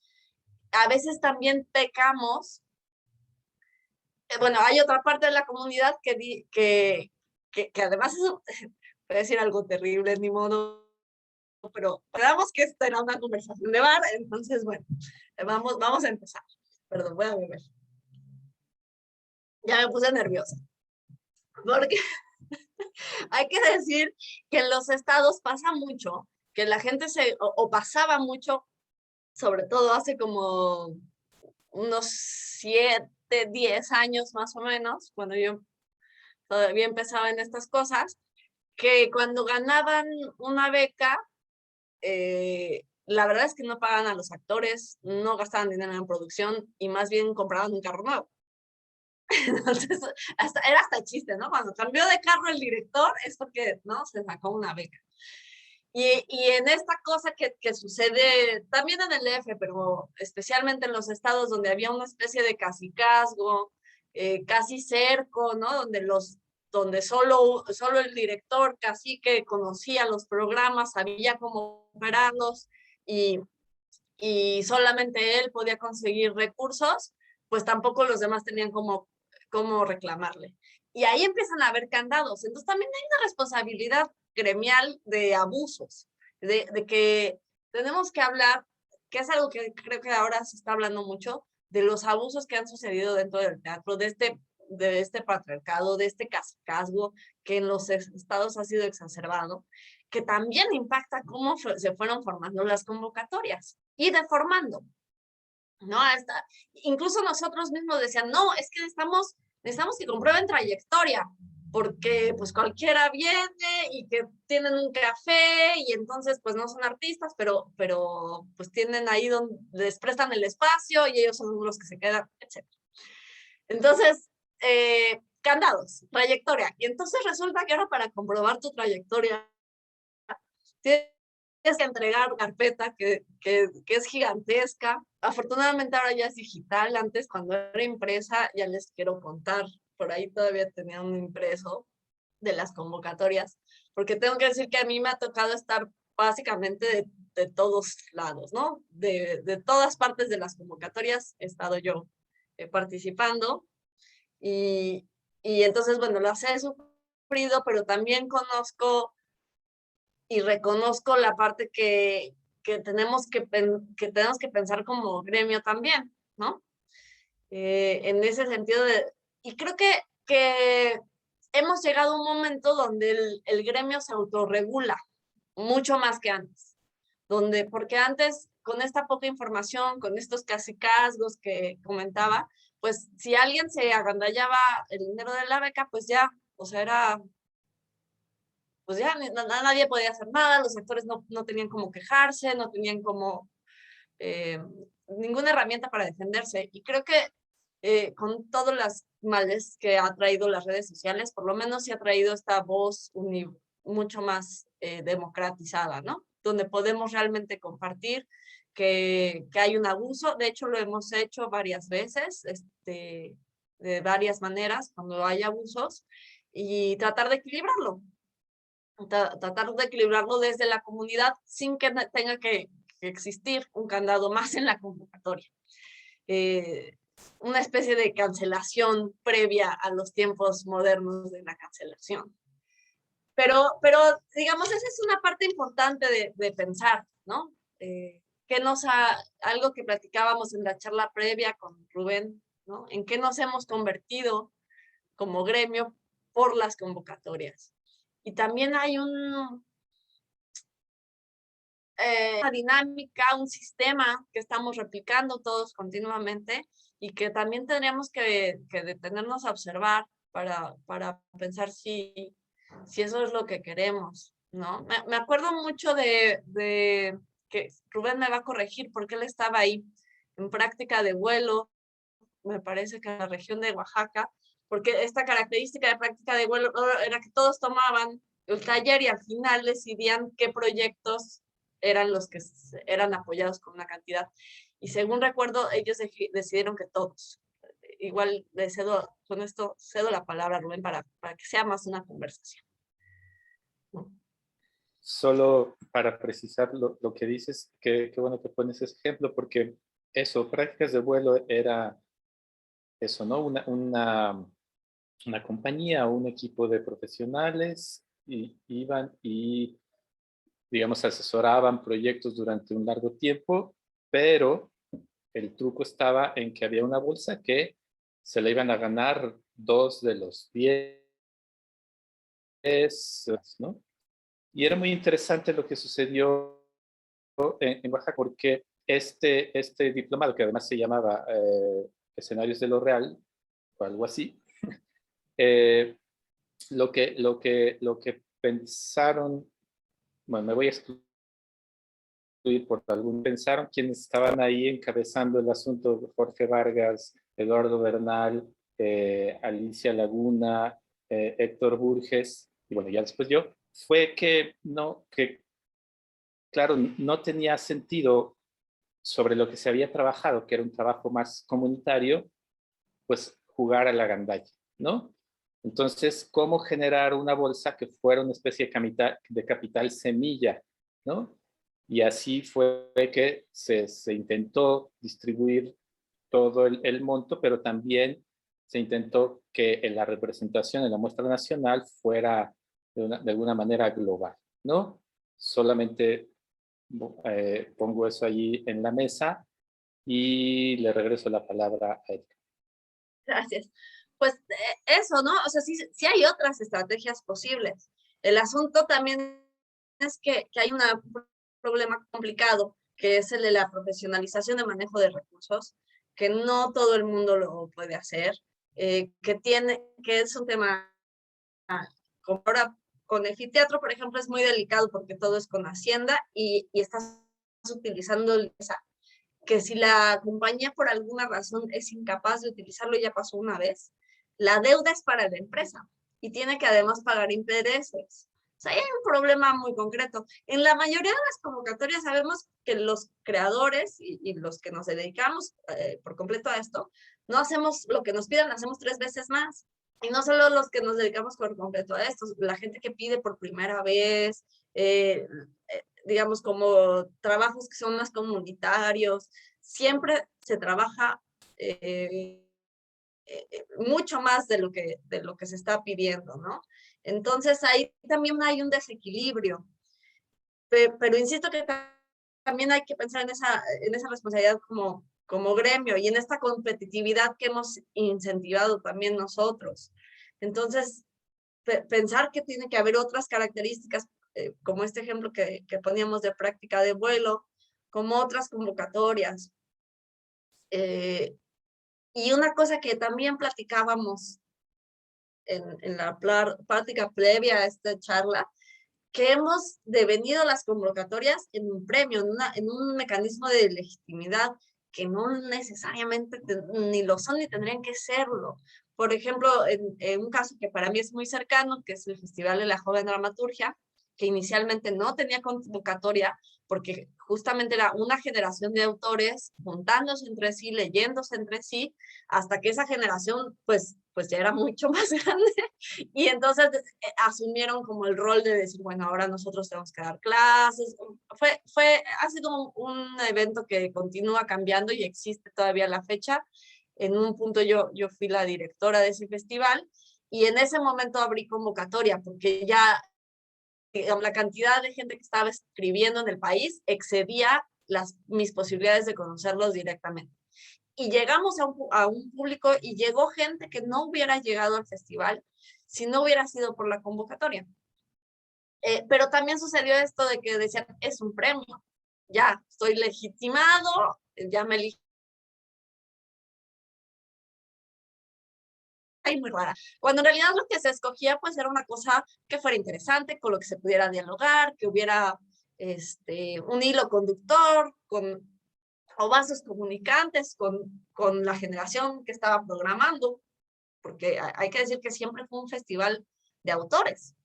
a veces también pecamos. Bueno, hay otra parte de la comunidad que además eso, voy a decir algo terrible, ni modo, pero esperamos que esto era una conversación de bar, entonces bueno, vamos a empezar. Perdón, voy a beber. Ya me puse nerviosa. Porque hay que decir que en los estados pasa mucho, que la gente o pasaba mucho, sobre todo hace como unos 7, 10 años más o menos, cuando yo todavía empezaba en estas cosas, que cuando ganaban una beca, la verdad es que no pagaban a los actores, no gastaban dinero en producción y más bien compraban un carro nuevo. Entonces, era hasta chiste, ¿no? Cuando cambió de carro el director es porque, ¿no? Se sacó una beca. Y en esta cosa que sucede también en el DF, pero especialmente en los estados donde había una especie de cacicazgo, casi cerco, ¿no? Donde solo el director cacique conocía los programas, sabía cómo operarlos y solamente él podía conseguir recursos, pues tampoco los demás tenían cómo reclamarle. Y ahí empiezan a haber candados. Entonces también hay una responsabilidad gremial de abusos, de que tenemos que hablar, que es algo que creo que ahora se está hablando mucho, de los abusos que han sucedido dentro del teatro, de este patriarcado, de este cacicazgo que en los estados ha sido exacerbado, que también impacta cómo se fueron formando las convocatorias y deformando, ¿no? Incluso nosotros mismos decían, no, es que necesitamos que comprueben trayectoria, porque pues cualquiera viene y que tienen un café y entonces pues no son artistas, pero pues tienen ahí donde les prestan el espacio y ellos son los que se quedan, etc. Entonces, candados, trayectoria. Y entonces resulta que ahora para comprobar tu trayectoria tienes que entregar carpeta que es gigantesca. Afortunadamente ahora ya es digital. Antes, cuando era impresa, ya les quiero contar, por ahí todavía tenía un impreso de las convocatorias, porque tengo que decir que a mí me ha tocado estar básicamente de todos lados, ¿no? De todas partes de las convocatorias he estado yo participando y entonces, bueno, las he sufrido, pero también conozco y reconozco la parte que tenemos que pensar como gremio también, ¿no? En ese sentido y creo que hemos llegado a un momento donde el gremio se autorregula mucho más que antes, porque antes con esta poca información, con estos cacicazgos que comentaba, pues si alguien se agandallaba el dinero de la beca, pues ya, o sea, pues ya nadie podía hacer nada, los actores no tenían cómo quejarse, no tenían como ninguna herramienta para defenderse. Y creo que con todos los males que ha traído las redes sociales, por lo menos se ha traído esta voz mucho más democratizada, ¿no? Donde podemos realmente compartir que hay un abuso. De hecho, lo hemos hecho varias veces, de varias maneras, cuando hay abusos, y tratar de equilibrarlo desde la comunidad sin que tenga que existir un candado más en la convocatoria. Una especie de cancelación previa a los tiempos modernos de la cancelación. Pero digamos, esa es una parte importante de pensar, ¿no? Algo que platicábamos en la charla previa con Rubén, ¿no? ¿En qué nos hemos convertido como gremio por las convocatorias? Y también hay una dinámica, un sistema que estamos replicando todos continuamente y que también tendríamos que detenernos a observar para pensar si eso es lo que queremos, ¿no? Me acuerdo mucho de que Rubén me va a corregir porque él estaba ahí en práctica de vuelo, me parece que en la región de Oaxaca, porque esta característica de práctica de vuelo era que todos tomaban el taller y al final decidían qué proyectos eran los que eran apoyados con una cantidad. Y según recuerdo, ellos decidieron que todos. Igual con esto cedo la palabra a Rubén para que sea más una conversación. ¿No? Solo para precisar lo que dices, qué bueno que pones ese ejemplo, porque eso, prácticas de vuelo era eso, ¿no? Una compañía o un equipo de profesionales y iban y, digamos, asesoraban proyectos durante un largo tiempo, pero el truco estaba en que había una bolsa que se le iban a ganar 2 de los 10, ¿no? Y era muy interesante lo que sucedió en Oaxaca, porque este diplomado, que además se llamaba Escenarios de lo Real, o algo así, lo que pensaron, bueno, me voy a excluir por algún, pensaron quienes estaban ahí encabezando el asunto: Jorge Vargas, Eduardo Bernal, Alicia Laguna, Héctor Burges, y bueno, ya después yo, fue que claro, no tenía sentido sobre lo que se había trabajado, que era un trabajo más comunitario, pues jugar a la gandalla, ¿no? Entonces, ¿cómo generar una bolsa que fuera una especie de capital semilla, ¿no? Y así fue que se intentó distribuir todo el monto, pero también se intentó que la representación en la muestra nacional fuera de alguna manera global, ¿no? Solamente pongo eso allí en la mesa y le regreso la palabra a Erika. Gracias. Pues eso, ¿no? O sea, sí hay otras estrategias posibles. El asunto también es que hay un problema complicado, que es el de la profesionalización de manejo de recursos, que no todo el mundo lo puede hacer, que es un tema, como ahora con Efiteatro, por ejemplo, es muy delicado porque todo es con Hacienda y estás utilizando que si la compañía por alguna razón es incapaz de utilizarlo, ya pasó una vez, la deuda es para la empresa y tiene que además pagar intereses. O sea, hay un problema muy concreto. En la mayoría de las convocatorias sabemos que los creadores y los que nos dedicamos por completo a esto, no hacemos lo que nos pidan, hacemos 3 veces más. Y no solo los que nos dedicamos por completo a esto, la gente que pide por primera vez, digamos, como trabajos que son más comunitarios, siempre se trabaja mucho más de lo que se está pidiendo, ¿no? Entonces ahí también hay un desequilibrio, pero insisto que también hay que pensar en esa responsabilidad como gremio y en esta competitividad que hemos incentivado también nosotros. Entonces, pensar que tiene que haber otras características, como este ejemplo que poníamos de práctica de vuelo, como otras convocatorias. Y una cosa que también platicábamos en la práctica previa a esta charla, que hemos devenido las convocatorias en un premio, en un mecanismo de legitimidad que no necesariamente ni lo son ni tendrían que serlo. Por ejemplo, en un caso que para mí es muy cercano, que es el Festival de la Joven Dramaturgia, que inicialmente no tenía convocatoria, porque justamente era una generación de autores juntándose entre sí, leyéndose entre sí, hasta que esa generación pues ya era mucho más grande, y entonces asumieron como el rol de decir, bueno, ahora nosotros tenemos que dar clases. Ha sido un evento que continúa cambiando y existe todavía a la fecha. En un punto yo fui la directora de ese festival y en ese momento abrí convocatoria porque ya digamos, la cantidad de gente que estaba escribiendo en el país excedía mis posibilidades de conocerlos directamente. Y llegamos a un público y llegó gente que no hubiera llegado al festival si no hubiera sido por la convocatoria. Pero también sucedió esto de que decían, es un premio, ya estoy legitimado, ya me eligieron. Muy rara. Cuando en realidad lo que se escogía pues era una cosa que fuera interesante, con lo que se pudiera dialogar, que hubiera un hilo conductor, o vasos comunicantes con la generación que estaba programando, porque hay que decir que siempre fue un festival de autores.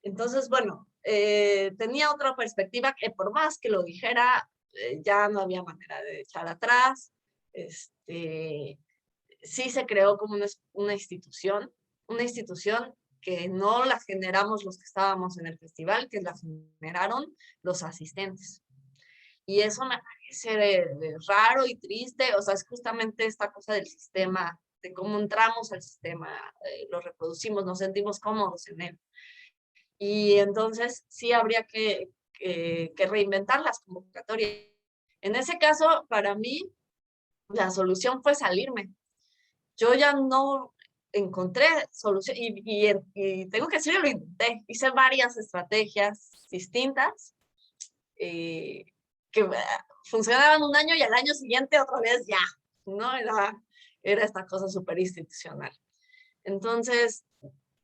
Entonces, bueno, tenía otra perspectiva que por más que lo dijera, ya no había manera de echar atrás. Sí se creó como una institución que no la generamos los que estábamos en el festival, que la generaron los asistentes. Y eso me parece raro y triste, o sea, es justamente esta cosa del sistema, de cómo entramos al sistema, lo reproducimos, nos sentimos cómodos en él. Y entonces sí habría que reinventar las convocatorias. En ese caso, para mí, la solución fue salirme. Yo ya no encontré solución y tengo que decirlo, lo intenté. Hice varias estrategias distintas que funcionaban un año y al año siguiente otra vez ya, ¿no? Era esta cosa súper institucional. Entonces,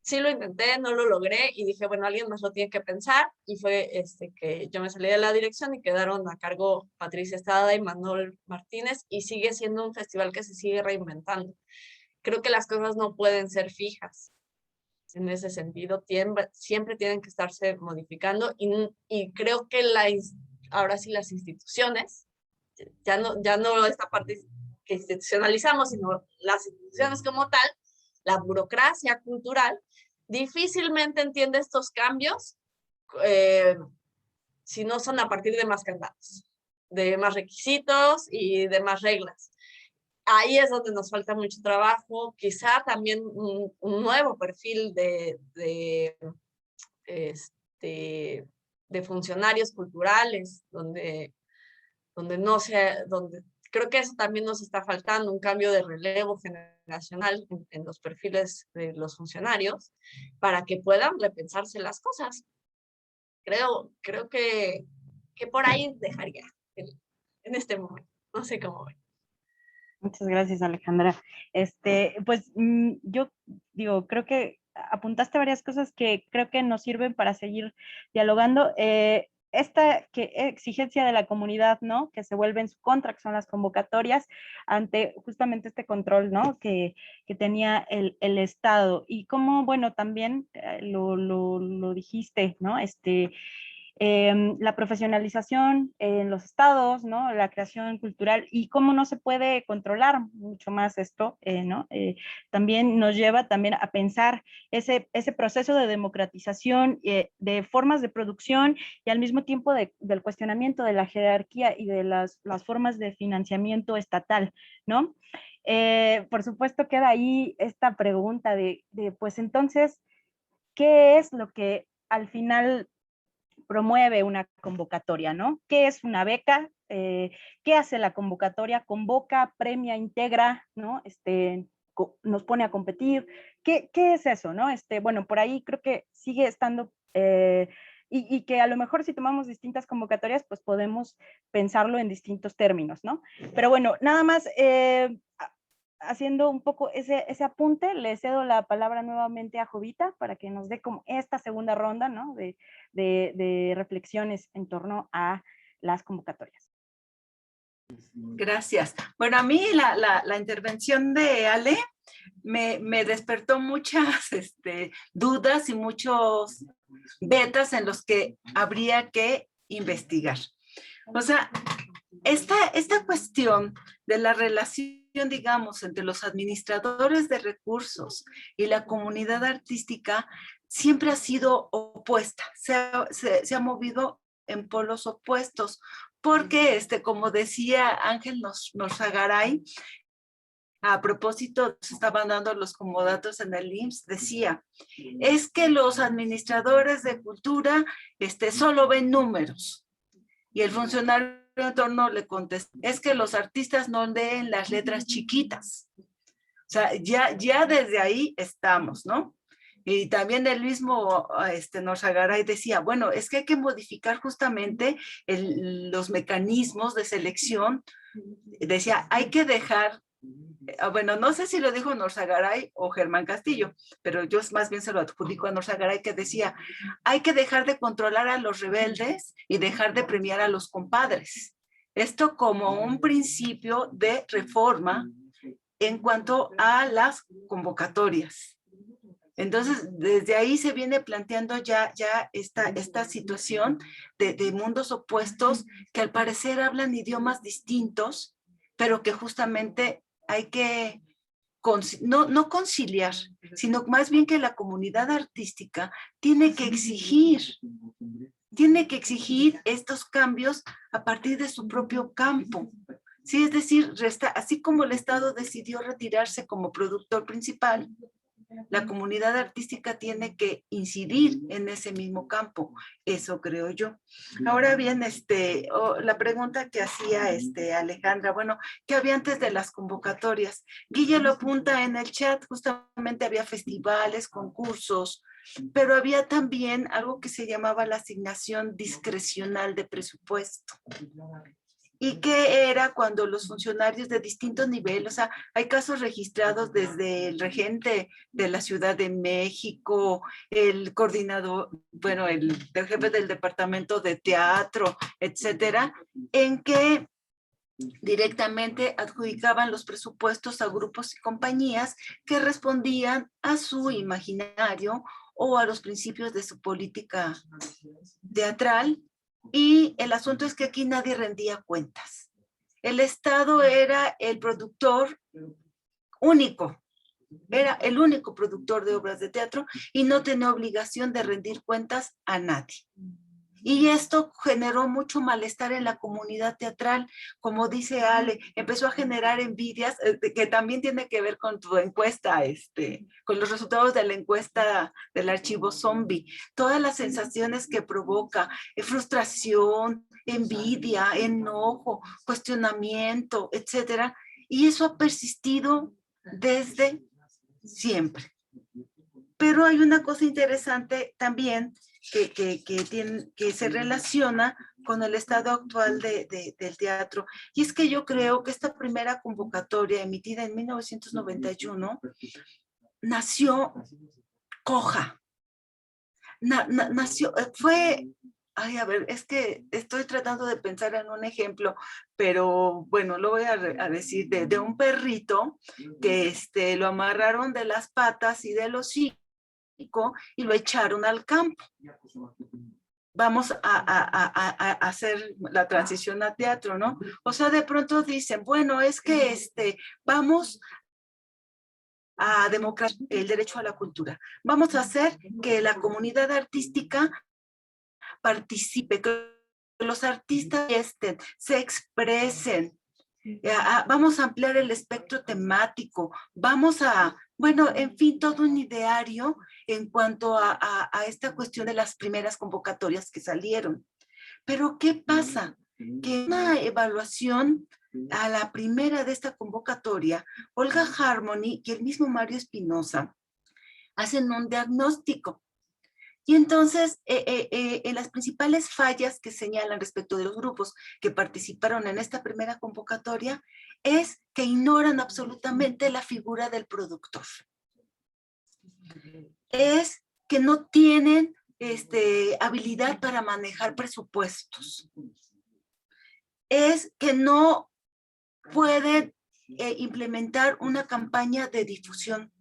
sí lo intenté, no lo logré y dije, bueno, alguien más lo tiene que pensar y fue que yo me salí de la dirección y quedaron a cargo Patricia Estrada y Manuel Martínez y sigue siendo un festival que se sigue reinventando. Creo que las cosas no pueden ser fijas. En ese sentido, siempre tienen que estarse modificando y creo que ahora sí las instituciones, ya no esta parte que institucionalizamos, sino las instituciones como tal, la burocracia cultural, difícilmente entiende estos cambios si no son a partir de más candados, de más requisitos y de más reglas. Ahí es donde nos falta mucho trabajo, quizá también un nuevo perfil de funcionarios culturales, donde creo que eso también nos está faltando, un cambio de relevo generacional en los perfiles de los funcionarios, para que puedan repensarse las cosas. Creo que por ahí dejaría en este momento, no sé cómo ven. Muchas gracias, Alejandra. Pues yo digo, creo que apuntaste varias cosas que creo que nos sirven para seguir dialogando. Esta exigencia de la comunidad, ¿no? Que se vuelve en su contra, que son las convocatorias, ante justamente este control, ¿no? Que tenía el Estado. Y como, bueno, también lo dijiste, ¿no? La profesionalización en los estados, ¿no? La creación cultural y cómo no se puede controlar mucho más esto, ¿no? También nos lleva también a pensar ese proceso de democratización, de formas de producción y al mismo tiempo del cuestionamiento de la jerarquía y de las formas de financiamiento estatal, ¿no? Por supuesto queda ahí esta pregunta de pues entonces, ¿qué es lo que al final promueve una convocatoria, ¿no? ¿Qué es una beca? ¿Qué hace la convocatoria? Convoca, premia, integra, ¿no? Nos pone a competir. ¿Qué es eso, no? Bueno, por ahí creo que sigue estando, y que a lo mejor si tomamos distintas convocatorias, pues podemos pensarlo en distintos términos, ¿no? Pero bueno, nada más, haciendo un poco ese apunte, le cedo la palabra nuevamente a Jovita para que nos dé como esta segunda ronda, ¿no? de reflexiones en torno a las convocatorias. Gracias. Bueno, a mí la intervención de Ale me despertó muchas dudas y muchos vetas en los que habría que investigar. O sea, esta cuestión de la relación, digamos, entre los administradores de recursos y la comunidad artística siempre ha sido opuesta, se ha movido en polos opuestos, porque, como decía Ángel Norzagaray, a propósito, se estaban dando los comodatos en el IMSS, decía, es que los administradores de cultura solo ven números. Y el funcionario de entorno le contesta, es que los artistas no leen las letras chiquitas. O sea, ya desde ahí estamos, ¿no? Y también el mismo Norzagaray decía, bueno, es que hay que modificar justamente los mecanismos de selección. Decía, hay que dejar, bueno, no sé si lo dijo Norzagaray o Germán Castillo, pero yo más bien se lo adjudico a Norzagaray, que decía, hay que dejar de controlar a los rebeldes y dejar de premiar a los compadres. Esto como un principio de reforma en cuanto a las convocatorias. Entonces, desde ahí se viene planteando ya esta situación de mundos opuestos que al parecer hablan idiomas distintos, pero que justamente hay que no conciliar, sino más bien que la comunidad artística tiene que exigir estos cambios a partir de su propio campo. Sí, es decir, así como el Estado decidió retirarse como productor principal, la comunidad artística tiene que incidir en ese mismo campo. Eso creo yo. Ahora bien, la pregunta que hacía Alejandra, bueno, ¿qué había antes de las convocatorias? Guille lo apunta en el chat, justamente había festivales, concursos, pero había también algo que se llamaba la asignación discrecional de presupuesto. ¿Y qué era cuando los funcionarios de distintos niveles, o sea, hay casos registrados desde el regente de la Ciudad de México, el coordinador, bueno, el jefe del departamento de teatro, etcétera, en que directamente adjudicaban los presupuestos a grupos y compañías que respondían a su imaginario o a los principios de su política teatral? Y el asunto es que aquí nadie rendía cuentas. El Estado era el productor único, era el único productor de obras de teatro y no tenía obligación de rendir cuentas a nadie. Y esto generó mucho malestar en la comunidad teatral, como dice Ale, empezó a generar envidias, que también tiene que ver con tu encuesta, con los resultados de la encuesta del archivo zombie, todas las sensaciones que provoca, frustración, envidia, enojo, cuestionamiento, etcétera, y eso ha persistido desde siempre. Pero hay una cosa interesante también que se relaciona con el estado actual del teatro. Y es que yo creo que esta primera convocatoria emitida en 1991 nació coja. Ay, a ver, es que estoy tratando de pensar en un ejemplo, pero bueno, lo voy a decir de un perrito que lo amarraron de las patas y de los hocicos y lo echaron al campo. Vamos a hacer la transición a teatro, ¿no? O sea, de pronto dicen, bueno, es que vamos a democratizar el derecho a la cultura. Vamos a hacer que la comunidad artística participe, que los artistas se expresen. Vamos a ampliar el espectro temático, bueno, en fin, todo un ideario en cuanto a esta cuestión de las primeras convocatorias que salieron. Pero ¿qué pasa? Que una evaluación a la primera de esta convocatoria, Olga Harmony y el mismo Mario Espinosa hacen un diagnóstico. Y entonces, en las principales fallas que señalan respecto de los grupos que participaron en esta primera convocatoria es que ignoran absolutamente la figura del productor. Es que no tienen habilidad para manejar presupuestos. Es que no pueden implementar una campaña de difusión.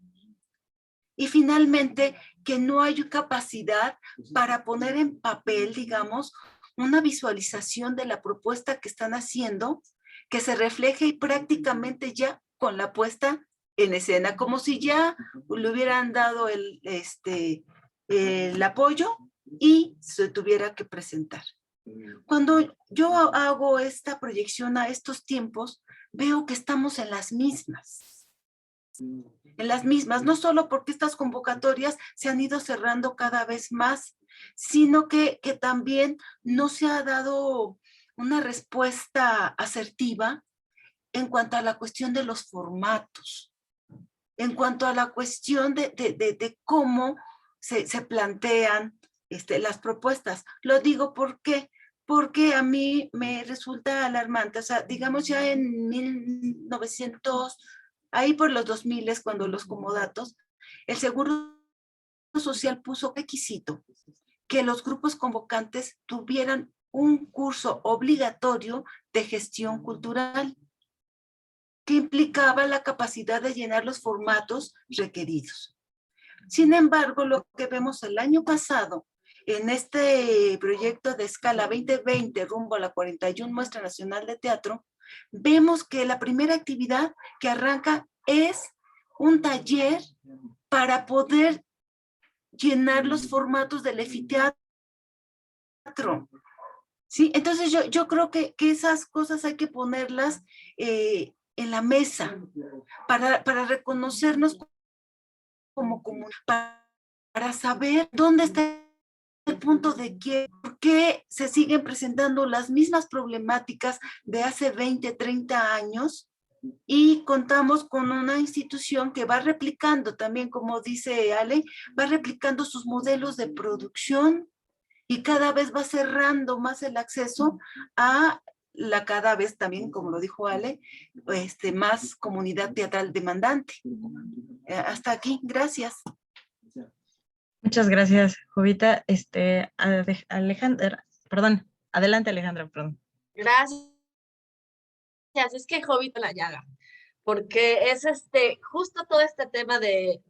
Y finalmente, que no hay capacidad para poner en papel, digamos, una visualización de la propuesta que están haciendo, que se refleje y prácticamente ya con la puesta en escena, como si ya le hubieran dado el apoyo y se tuviera que presentar. Cuando yo hago esta proyección a estos tiempos, veo que estamos en las mismas. en las mismas, no solo porque estas convocatorias se han ido cerrando cada vez más, sino que también no se ha dado una respuesta asertiva en cuanto a la cuestión de los formatos, en cuanto a la cuestión de cómo se plantean las propuestas. Lo digo porque a mí me resulta alarmante. O sea, digamos ya en 1900, ahí por los 2000, cuando los comodatos, el Seguro Social puso requisito que los grupos convocantes tuvieran un curso obligatorio de gestión cultural que implicaba la capacidad de llenar los formatos requeridos. Sin embargo, lo que vemos el año pasado en este proyecto de escala 2020 rumbo a la 41 Muestra Nacional de Teatro, vemos que la primera actividad que arranca es un taller para poder llenar los formatos del anfiteatro. ¿Sí? Entonces yo creo que esas cosas hay que ponerlas en la mesa para reconocernos como comunidad, para saber dónde está el punto de por qué se siguen presentando las mismas problemáticas de hace 20, 30 años y contamos con una institución que va replicando también, como dice Ale, va replicando sus modelos de producción y cada vez va cerrando más el acceso a la cada vez también, como lo dijo Ale, más comunidad teatral demandante. Hasta aquí, gracias. Muchas gracias, Jovita. Alejandra, perdón, adelante Alejandra, perdón. Gracias. Es que Jovita la llaga, porque es justo todo este tema de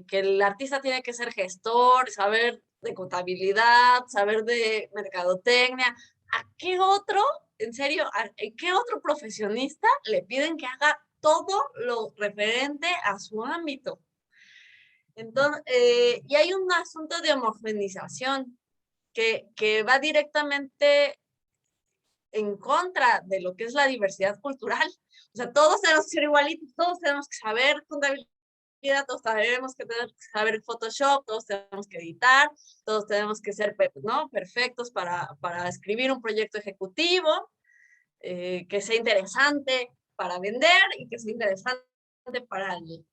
que el artista tiene que ser gestor, saber de contabilidad, saber de mercadotecnia. ¿A qué otro, en serio, a qué otro profesionista le piden que haga todo lo referente a su ámbito? Entonces, y hay un asunto de homogenización que va directamente en contra de lo que es la diversidad cultural. O sea, todos tenemos que ser igualitos, todos tenemos que saber contabilidad, todos tenemos que saber Photoshop, todos tenemos que editar, todos tenemos que ser, ¿no?, perfectos para escribir un proyecto ejecutivo, que sea interesante para vender y que sea interesante para el...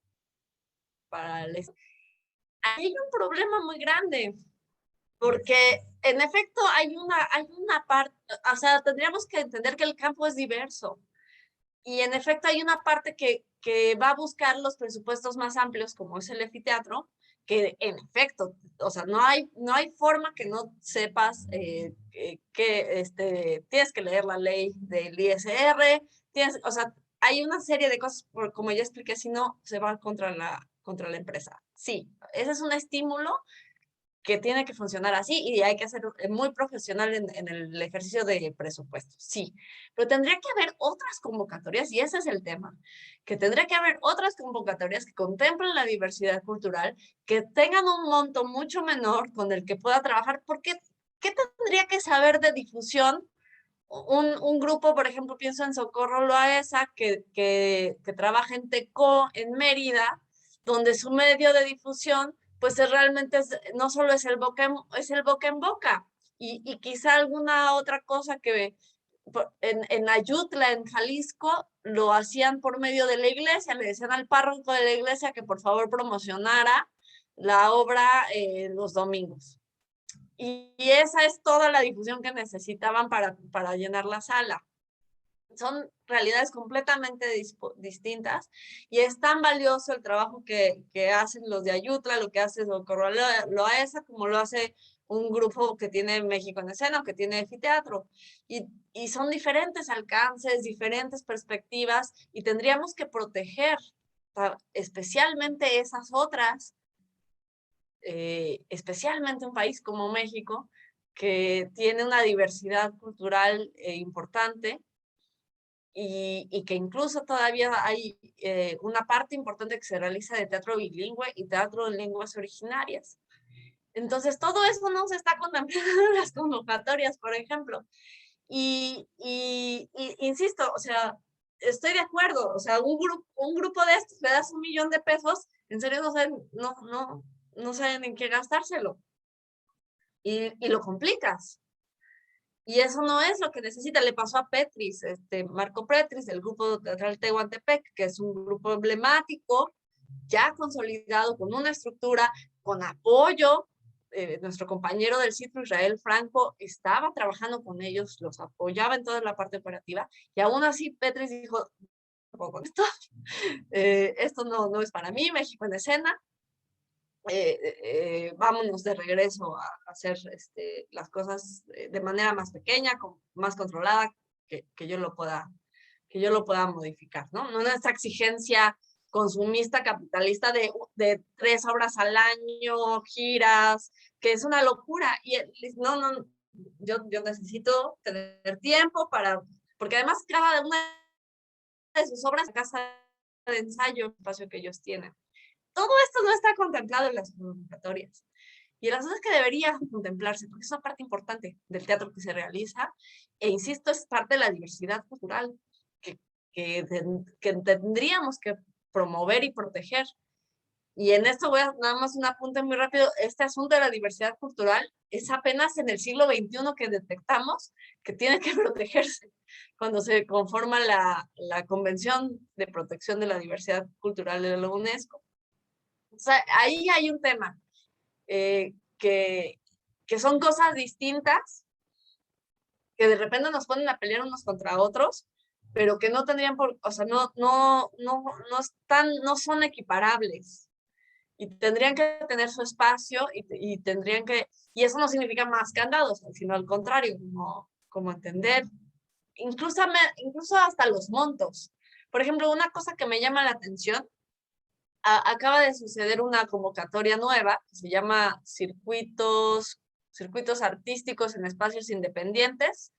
Hay un problema muy grande, porque en efecto hay una parte, o sea, tendríamos que entender que el campo es diverso. Y en efecto hay una parte que va a buscar los presupuestos más amplios, como es el anfiteatro, que en efecto, o sea, no hay forma que no sepas que tienes que leer la ley del ISR, o sea, hay una serie de cosas, como ya expliqué, si no, se va contra la empresa. Sí, ese es un estímulo que tiene que funcionar así y hay que ser muy profesional en el ejercicio de presupuestos, sí. Pero tendría que haber otras convocatorias, y ese es el tema, que tendría que haber otras convocatorias que contemplen la diversidad cultural, que tengan un monto mucho menor con el que pueda trabajar, porque ¿qué tendría que saber de difusión? Un grupo, por ejemplo, pienso en Socorro Loaesa, que trabaja en TECO, en Mérida, donde su medio de difusión pues realmente no solo es el boca en boca, y quizá alguna otra cosa que en Ayutla, en Jalisco, lo hacían por medio de la iglesia, le decían al párroco de la iglesia que por favor promocionara la obra los domingos. Y esa es toda la difusión que necesitaban para llenar la sala. Son realidades completamente distintas y es tan valioso el trabajo que hacen los de Ayutla, lo que hace Socorro Loaesa, como lo hace un grupo que tiene México en Escena, que tiene anfiteatro. Y son diferentes alcances, diferentes perspectivas, y tendríamos que proteger especialmente esas otras, especialmente un país como México, que tiene una diversidad cultural importante, y que incluso todavía hay una parte importante que se realiza de teatro bilingüe y teatro de lenguas originarias. Entonces, todo eso no se está contemplando en las convocatorias, por ejemplo. Y insisto, o sea, estoy de acuerdo, o sea, un grupo de estos le das $1 millón de pesos, en serio no saben en qué gastárselo. Y lo complicas. Y eso no es lo que necesita. Le pasó a Petris, Marco Petris, del grupo teatral Tehuantepec, que es un grupo emblemático, ya consolidado, con una estructura, con apoyo. Nuestro compañero del CITRU, Israel Franco, estaba trabajando con ellos, los apoyaba en toda la parte operativa, y aún así Petris dijo, esto no es para mí, México en escena, vámonos de regreso a hacer las cosas de manera más pequeña, más controlada, que yo lo pueda modificar, ¿no? No nuestra exigencia consumista, capitalista de 3 obras al año, giras, que es una locura. Y yo necesito tener tiempo porque además cada una de sus obras, casa de ensayo, espacio que ellos tienen. Todo esto no está contemplado en las convocatorias. Y las cosas que debería contemplarse, porque es una parte importante del teatro que se realiza, e insisto, es parte de la diversidad cultural que tendríamos que promover y proteger. Y en esto voy a nada más un apunte muy rápido. Este asunto de la diversidad cultural es apenas en el siglo XXI que detectamos que tiene que protegerse, cuando se conforma la Convención de Protección de la Diversidad Cultural de la UNESCO. O sea, ahí hay un tema que son cosas distintas, que de repente nos ponen a pelear unos contra otros, pero que no tendrían o sea, no son equiparables. Y tendrían que tener su espacio y eso no significa más candados, sino al contrario, como entender, incluso hasta los montos. Por ejemplo, una cosa que me llama la atención, acaba de suceder una convocatoria nueva que se llama Circuitos Artísticos en Espacios Independientes,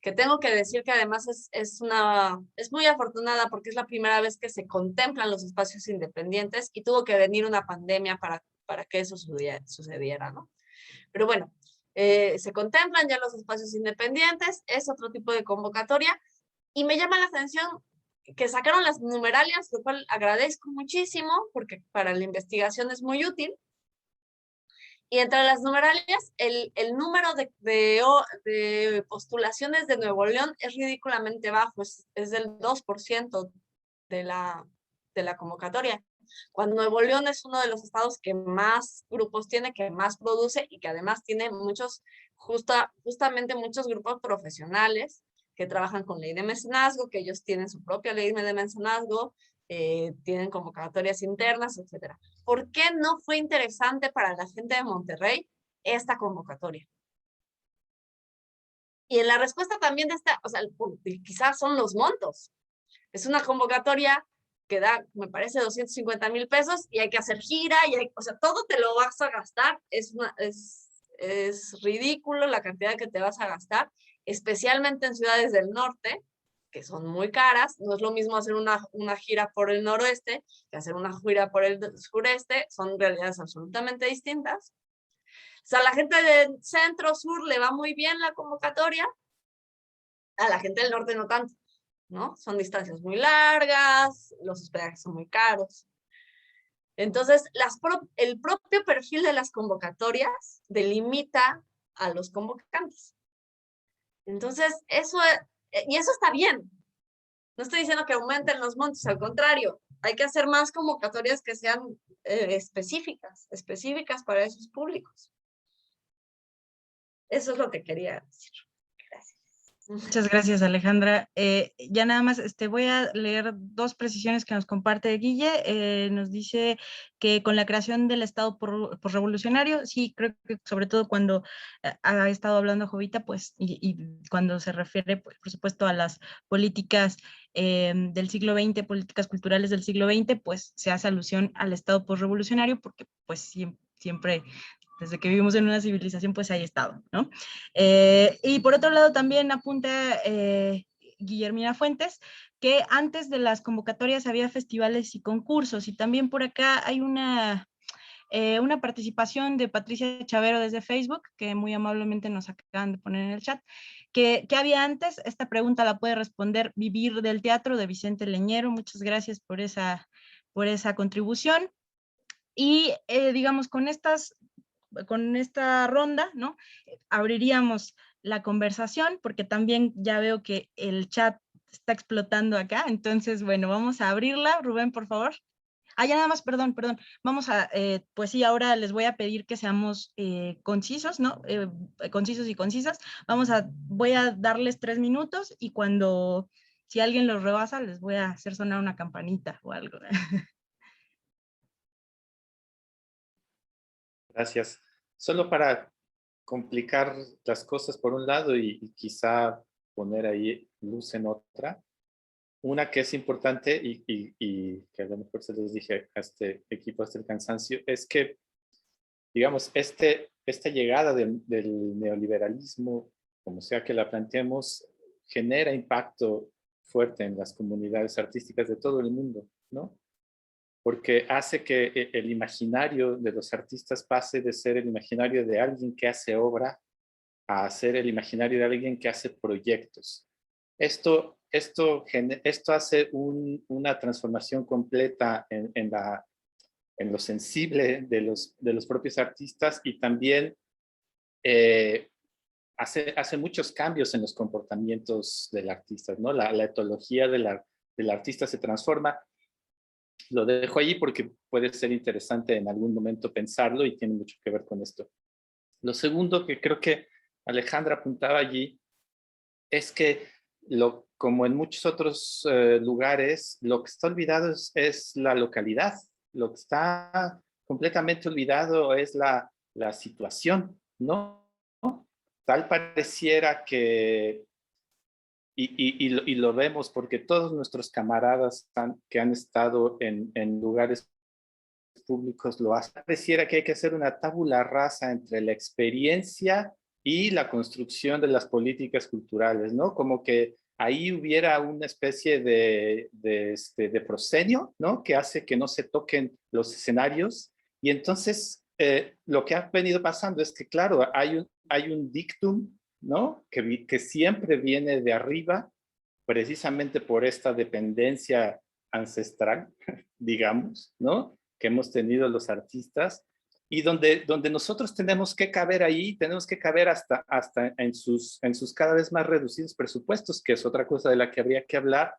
que tengo que decir que además es muy afortunada porque es la primera vez que se contemplan los espacios independientes y tuvo que venir una pandemia para que eso sucediera, ¿no? Pero bueno, se contemplan ya los espacios independientes, es otro tipo de convocatoria, y me llama la atención que sacaron las numeralias, lo cual agradezco muchísimo porque para la investigación es muy útil. Y entre las numeralias, el número de postulaciones de Nuevo León es ridículamente bajo, es del 2% de la convocatoria. Cuando Nuevo León es uno de los estados que más grupos tiene, que más produce y que además tiene justamente muchos grupos profesionales que trabajan con ley de mecenazgo, que ellos tienen su propia ley de mecenazgo, tienen convocatorias internas, etc. ¿Por qué no fue interesante para la gente de Monterrey esta convocatoria? Y en la respuesta también de o sea, quizás son los montos. Es una convocatoria que da, me parece, 250,000 pesos y hay que hacer gira, o sea, todo te lo vas a gastar. Es ridículo la cantidad que te vas a gastar, especialmente en ciudades del norte, que son muy caras. No es lo mismo hacer una gira por el noroeste que hacer una gira por el sureste, son realidades absolutamente distintas. O sea, a la gente del centro-sur le va muy bien la convocatoria, a la gente del norte no tanto, ¿no? Son distancias muy largas, los hospedajes son muy caros. Entonces, el propio perfil de las convocatorias delimita a los convocantes. Entonces, eso está bien. No estoy diciendo que aumenten los montos, al contrario, hay que hacer más convocatorias que sean específicas para esos públicos. Eso es lo que quería decir. Gracias. Muchas gracias, Alejandra. Ya nada más voy a leer 2 precisiones que nos comparte Guille. Nos dice que con la creación del Estado posrevolucionario, sí, creo que sobre todo cuando ha estado hablando Jovita, pues, y cuando se refiere, pues, por supuesto, a las políticas del siglo XX, políticas culturales del siglo XX, pues se hace alusión al Estado posrevolucionario porque, pues, siempre desde que vivimos en una civilización, pues ahí estado, ¿no? Y por otro lado también apunta Guillermina Fuentes, que antes de las convocatorias había festivales y concursos, y también por acá hay una una participación de Patricia Chavero desde Facebook, que muy amablemente nos acaban de poner en el chat. ¿Qué había antes? Esta pregunta la puede responder Vivir del Teatro, de Vicente Leñero. Muchas gracias por esa contribución. Y digamos, con esta ronda, ¿no? Abriríamos la conversación, porque también ya veo que el chat está explotando acá. Entonces, bueno, vamos a abrirla. Rubén, por favor. Ya nada más, perdón. Vamos a, pues sí, ahora les voy a pedir que seamos concisos, ¿no? Concisos y concisas. Voy a darles 3 minutos y si alguien los rebasa, les voy a hacer sonar una campanita o algo. Gracias. Solo para complicar las cosas por un lado y quizá poner ahí luz en otra. Una que es importante y que a lo mejor se les dije a este equipo hasta el cansancio, es que, digamos, esta llegada del neoliberalismo, como sea que la planteemos, genera impacto fuerte en las comunidades artísticas de todo el mundo, ¿no? Porque hace que el imaginario de los artistas pase de ser el imaginario de alguien que hace obra a ser el imaginario de alguien que hace proyectos. Esto hace una transformación completa en lo sensible de los propios artistas y también hace muchos cambios en los comportamientos del artista, ¿no? La etología del artista se transforma. Lo dejo allí porque puede ser interesante en algún momento pensarlo y tiene mucho que ver con esto. Lo segundo que creo que Alejandra apuntaba allí es que, como en muchos otros lugares, lo que está olvidado es la localidad. Lo que está completamente olvidado es la situación, ¿no? Tal pareciera que, y lo vemos porque todos nuestros camaradas que han estado en lugares públicos lo hacen. Pareciera que hay que hacer una tabula rasa entre la experiencia y la construcción de las políticas culturales, ¿no? Como que ahí hubiera una especie de proscenio, ¿no? Que hace que no se toquen los escenarios. Y entonces lo que ha venido pasando es que, claro, hay un dictum, ¿no? Que siempre viene de arriba, precisamente por esta dependencia ancestral, digamos, ¿no? Que hemos tenido los artistas, y donde nosotros tenemos que caber ahí, tenemos que caber hasta en sus cada vez más reducidos presupuestos, que es otra cosa de la que habría que hablar,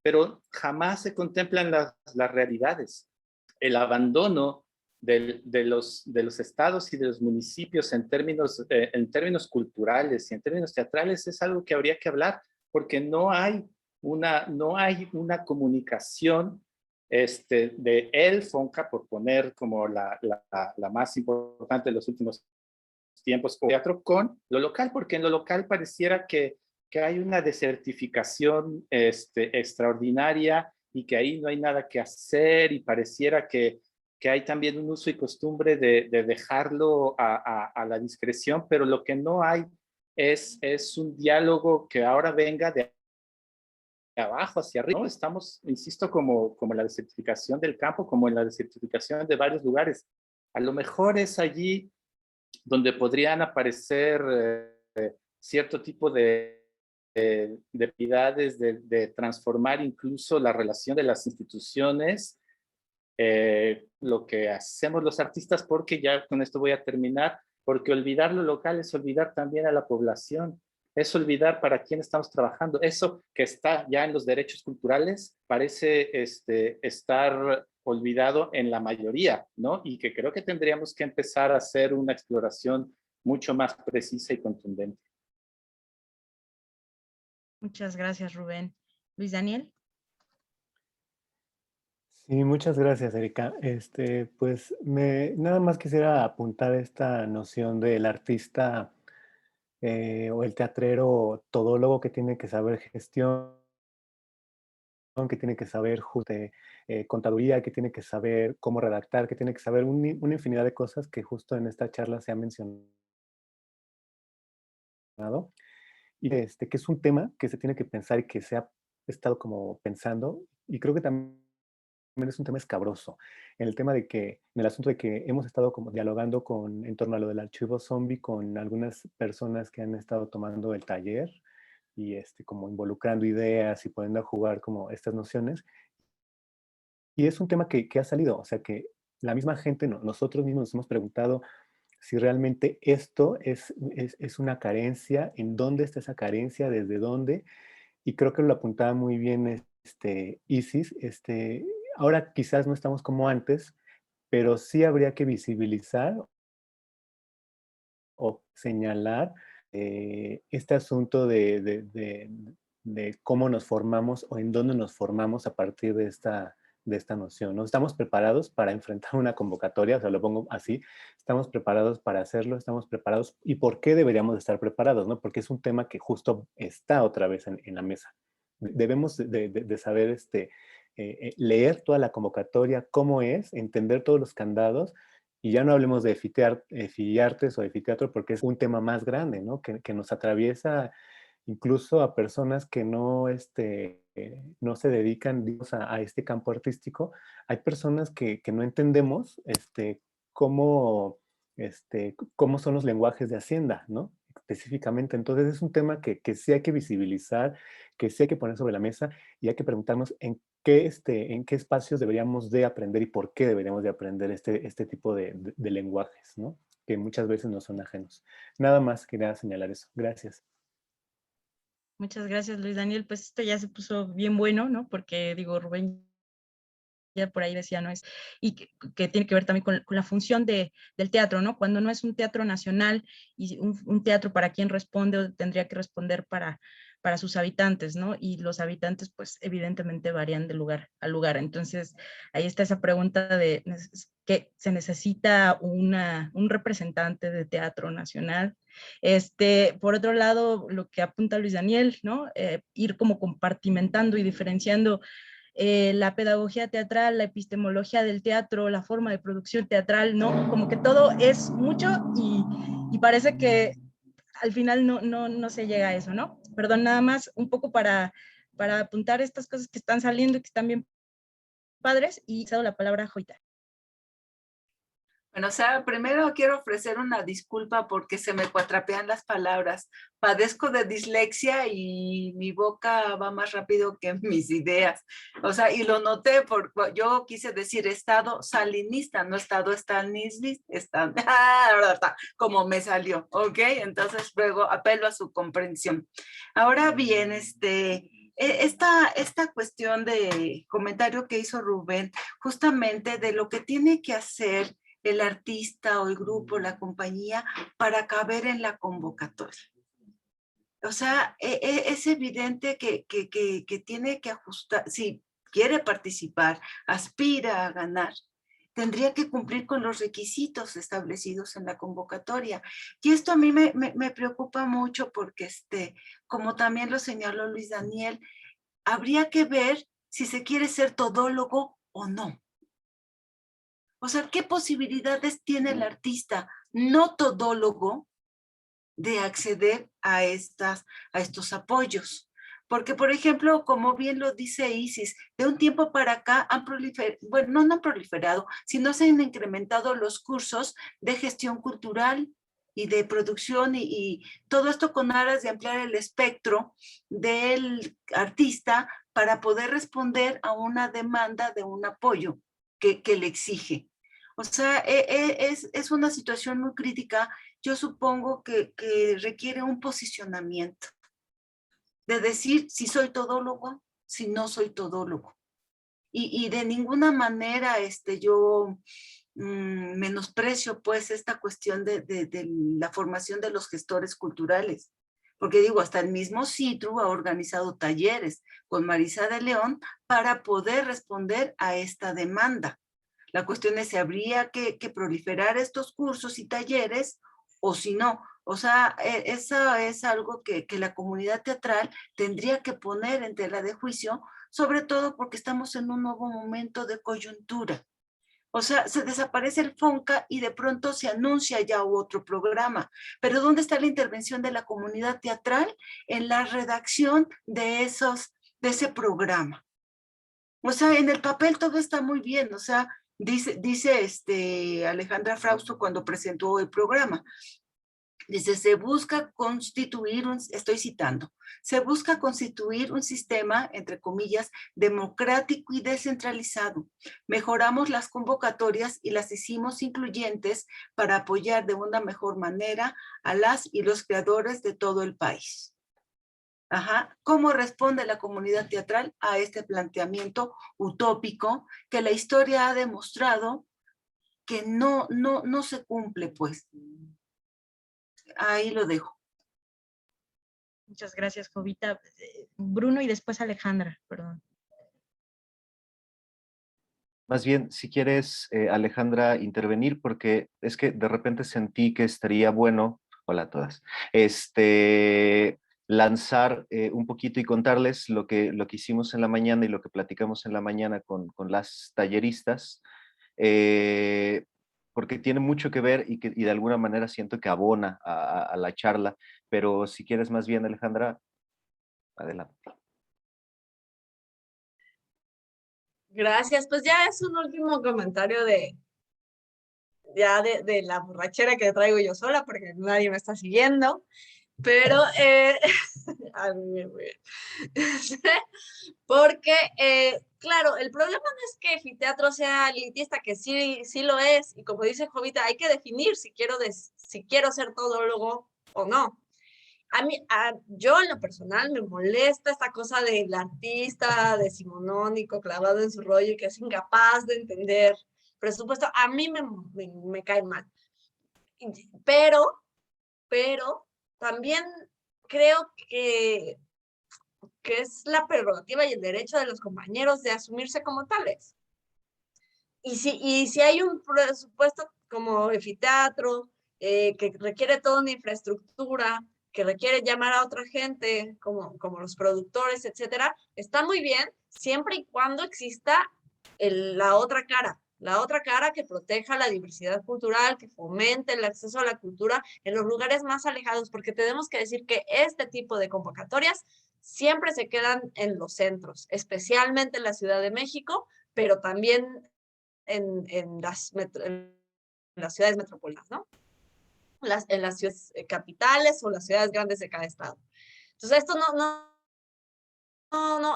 pero jamás se contemplan las realidades. El abandono de los estados y de los municipios en términos culturales y en términos teatrales es algo que habría que hablar, porque no hay una comunicación de el FONCA, por poner como la más importante de los últimos tiempos, o teatro, con lo local, porque en lo local pareciera que hay una desertificación extraordinaria y que ahí no hay nada que hacer, y pareciera que hay también un uso y costumbre de dejarlo a la discreción, pero lo que no hay es un diálogo que ahora venga de abajo hacia arriba, ¿no? Estamos, insisto, como la desertificación del campo, como en la desertificación de varios lugares. A lo mejor es allí donde podrían aparecer cierto tipo de actividades de transformar incluso la relación de las instituciones, lo que hacemos los artistas, porque ya con esto voy a terminar, porque olvidar lo local es olvidar también a la población, es olvidar para quién estamos trabajando. Eso que está ya en los derechos culturales parece estar olvidado en la mayoría, ¿no? Y que creo que tendríamos que empezar a hacer una exploración mucho más precisa y contundente. Muchas gracias, Rubén. Luis Daniel. Sí, muchas gracias, Erika. Pues nada más quisiera apuntar esta noción del artista o el teatrero todólogo que tiene que saber gestión, que tiene que saber contaduría, que tiene que saber cómo redactar, que tiene que saber una infinidad de cosas que justo en esta charla se ha mencionado. Y que es un tema que se tiene que pensar y que se ha estado como pensando, y creo que también es un tema escabroso. En el tema de que, en el asunto de que hemos estado como dialogando en torno a lo del archivo zombie con algunas personas que han estado tomando el taller y como involucrando ideas y poniendo a jugar como estas nociones. Y es un tema que ha salido, o sea que la misma gente, nosotros mismos nos hemos preguntado si realmente esto es una carencia, en dónde está esa carencia, desde dónde, y creo que lo apuntaba muy bien Isis. Ahora quizás no estamos como antes, pero sí habría que visibilizar o señalar este asunto de cómo nos formamos o en dónde nos formamos a partir de esta noción. ¿No? Estamos preparados para enfrentar una convocatoria, o sea, lo pongo así, estamos preparados para hacerlo, estamos preparados. ¿Y por qué deberíamos estar preparados? ¿No? Porque es un tema que justo está otra vez en la mesa. Debemos de saber leer toda la convocatoria, cómo es, entender todos los candados, y ya no hablemos de Efiartes o de Efiteatro, porque es un tema más grande, ¿no? Que nos atraviesa incluso a personas que no se dedican, digamos, a este campo artístico. Hay personas que no entendemos cómo, cómo son los lenguajes de Hacienda, ¿no? Específicamente. Entonces es un tema que sí hay que visibilizar, que sí hay que poner sobre la mesa, y hay que preguntarnos en qué espacios deberíamos de aprender y por qué deberíamos de aprender este tipo de lenguajes, ¿no? Que muchas veces nos son ajenos. Nada más quería señalar eso. Gracias. Muchas gracias, Luis Daniel. Pues esto ya se puso bien bueno, ¿no? Porque digo, Rubén ya por ahí decía, ¿no? Y que tiene que ver también con la función del teatro, ¿no? Cuando no es un teatro nacional y un teatro para quien responde o tendría que responder para sus habitantes, ¿no? Y los habitantes, pues, evidentemente varían de lugar a lugar. Entonces, ahí está esa pregunta de que se necesita un representante de teatro nacional. Por otro lado, lo que apunta Luis Daniel, ¿no? Ir como compartimentando y diferenciando la pedagogía teatral, la epistemología del teatro, la forma de producción teatral, ¿no? Como que todo es mucho y parece que al final no se llega a eso, ¿no? Perdón, nada más un poco para apuntar estas cosas que están saliendo y que están bien padres, y cedo la palabra a Joita. Bueno, o sea, primero quiero ofrecer una disculpa porque se me cuatrapean las palabras. Padezco de dislexia y mi boca va más rápido que mis ideas. O sea, y lo noté porque yo quise decir estado salinista, no estado estalinista, como me salió, ¿ok? Entonces luego apelo a su comprensión. Ahora bien, esta cuestión de comentario que hizo Rubén, justamente de lo que tiene que hacer el artista o el grupo, la compañía, para caber en la convocatoria. O sea, es evidente que tiene que ajustar, si quiere participar, aspira a ganar, tendría que cumplir con los requisitos establecidos en la convocatoria. Y esto a mí me preocupa mucho porque, como también lo señaló Luis Daniel, habría que ver si se quiere ser todólogo o no. O sea, ¿qué posibilidades tiene el artista no todólogo de acceder a estos apoyos? Porque, por ejemplo, como bien lo dice Isis, de un tiempo para acá han proliferado, bueno, no han proliferado, sino se han incrementado los cursos de gestión cultural y de producción y todo esto con aras de ampliar el espectro del artista para poder responder a una demanda de un apoyo que le exige. O sea, es una situación muy crítica. Yo supongo que requiere un posicionamiento de decir si soy todólogo, si no soy todólogo. Y de ninguna manera yo menosprecio pues esta cuestión de la formación de los gestores culturales. Porque digo, hasta el mismo CITRU ha organizado talleres con Marisa de León para poder responder a esta demanda. La cuestión es si habría que proliferar estos cursos y talleres o si no. O sea, eso es algo que la comunidad teatral tendría que poner en tela de juicio, sobre todo porque estamos en un nuevo momento de coyuntura. O sea, se desaparece el FONCA y de pronto se anuncia ya otro programa. Pero ¿dónde está la intervención de la comunidad teatral en la redacción de ese programa? O sea, en el papel todo está muy bien, o sea, dice Alejandra Frausto cuando presentó el programa. Dice, se busca constituir estoy citando, se busca constituir un sistema, entre comillas, democrático y descentralizado. Mejoramos las convocatorias y las hicimos incluyentes para apoyar de una mejor manera a las y los creadores de todo el país. Ajá. ¿Cómo responde la comunidad teatral a este planteamiento utópico que la historia ha demostrado que no se cumple, pues? Ahí lo dejo. Muchas gracias, Jovita. Bruno y después Alejandra, perdón. Más bien, si quieres, Alejandra, intervenir, porque es que de repente sentí que estaría bueno, hola a todas, lanzar un poquito y contarles lo que hicimos en la mañana y lo que platicamos en la mañana con las talleristas, porque tiene mucho que ver y de alguna manera siento que abona a la charla, pero si quieres más bien, Alejandra, adelante. Gracias, pues ya es un último comentario de la borrachera que traigo yo sola, porque nadie me está siguiendo, pero muy bien. Porque, claro, el problema no es que Fiteatro sea elitista, que sí lo es, y como dice Jovita, hay que definir si quiero ser todólogo o no. Yo en lo personal me molesta esta cosa del artista decimonónico clavado en su rollo y que es incapaz de entender presupuesto. A mí me cae mal. Pero también creo que es la prerrogativa y el derecho de los compañeros de asumirse como tales. Y si hay un presupuesto como Efiteatro, que requiere toda una infraestructura, que requiere llamar a otra gente, como los productores, etcétera, está muy bien, siempre y cuando exista la otra cara que proteja la diversidad cultural, que fomente el acceso a la cultura en los lugares más alejados, porque tenemos que decir que este tipo de convocatorias siempre se quedan en los centros, especialmente en la Ciudad de México, pero también en las ciudades metropolitanas, ¿no? En las ciudades capitales o las ciudades grandes de cada estado. Entonces, esto no,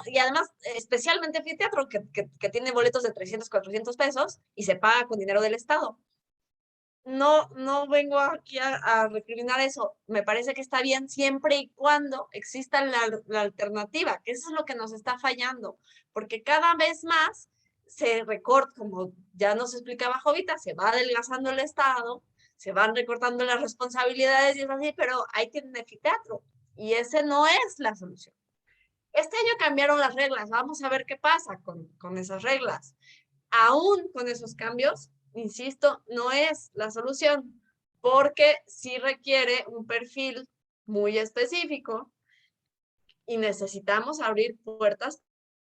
y además, especialmente Fiteatro, que tiene boletos de 300, 400 pesos y se paga con dinero del Estado. No vengo aquí a recriminar eso. Me parece que está bien siempre y cuando exista la alternativa, que eso es lo que nos está fallando, porque cada vez más se recorta, como ya nos explicaba Jovita, se va adelgazando el Estado, se van recortando las responsabilidades y es así, pero ahí tienen Fiteatro y ese no es la solución. Este año cambiaron las reglas, vamos a ver qué pasa con esas reglas. Aún con esos cambios, insisto, no es la solución, porque sí requiere un perfil muy específico y necesitamos abrir puertas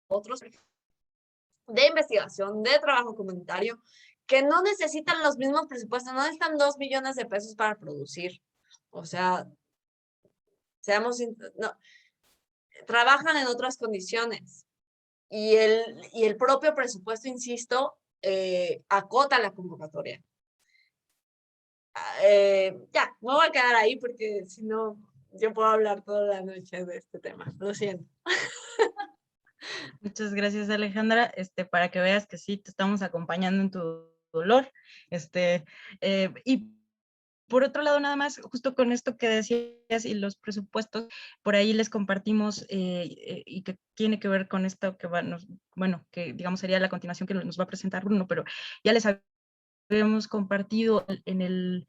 a otros de investigación, de trabajo comunitario, que no necesitan los mismos presupuestos, no necesitan 2 millones de pesos para producir. O sea, trabajan en otras condiciones. Y el propio presupuesto, insisto, acota la convocatoria. Ya, me voy a quedar ahí porque si no, yo puedo hablar toda la noche de este tema. Lo siento. Muchas gracias, Alejandra, para que veas que sí, te estamos acompañando en tu dolor. Y por otro lado, nada más, justo con esto que decías y los presupuestos, por ahí les compartimos y que tiene que ver con esto que que digamos sería la continuación que nos va a presentar Bruno, pero ya les habíamos compartido en el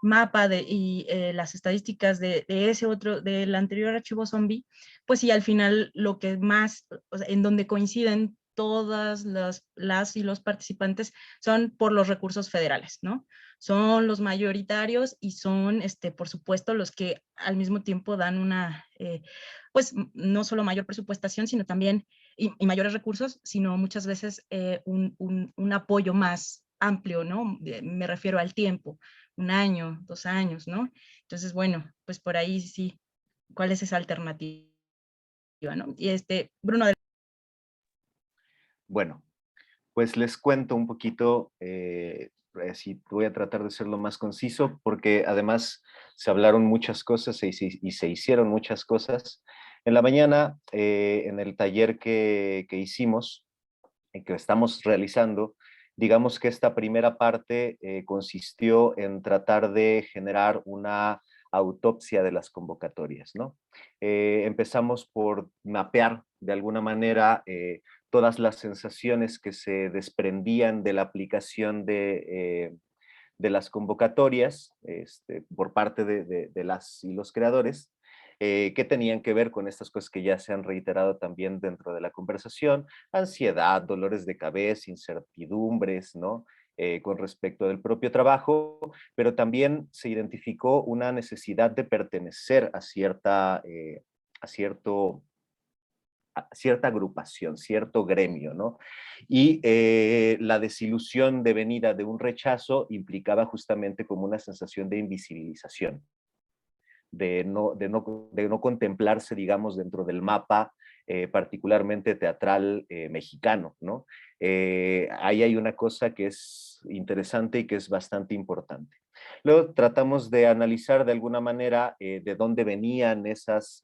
mapa y las estadísticas de ese otro, del anterior archivo zombie, pues sí, al final lo que más, o sea, en donde coinciden todas las y los participantes son por los recursos federales, ¿no? Son los mayoritarios y son, por supuesto, los que al mismo tiempo dan una, pues no solo mayor presupuestación, sino también, y mayores recursos, sino muchas veces un apoyo más amplio, ¿no? Me refiero al tiempo, 1 año, 2 años, ¿no? Entonces, bueno, pues por ahí sí, ¿cuál es esa alternativa, no? Y Bruno. Bueno, pues les cuento un poquito, así voy a tratar de ser lo más conciso, porque además se hablaron muchas cosas y se hicieron muchas cosas. En la mañana, en el taller que hicimos, que estamos realizando, digamos que esta primera parte consistió en tratar de generar una autopsia de las convocatorias, ¿no? Empezamos por mapear de alguna manera todas las sensaciones que se desprendían de la aplicación de las convocatorias por parte de las y los creadores, que tenían que ver con estas cosas que ya se han reiterado también dentro de la conversación: ansiedad, dolores de cabeza, incertidumbres, ¿no? Con respecto del propio trabajo, pero también se identificó una necesidad de pertenecer a cierta agrupación, cierto gremio, ¿no? Y la desilusión devenida de un rechazo implicaba justamente como una sensación de invisibilización, de no contemplarse, digamos, dentro del mapa particularmente teatral mexicano, ¿no? Ahí hay una cosa que es interesante y que es bastante importante. Luego tratamos de analizar de alguna manera de dónde venían esas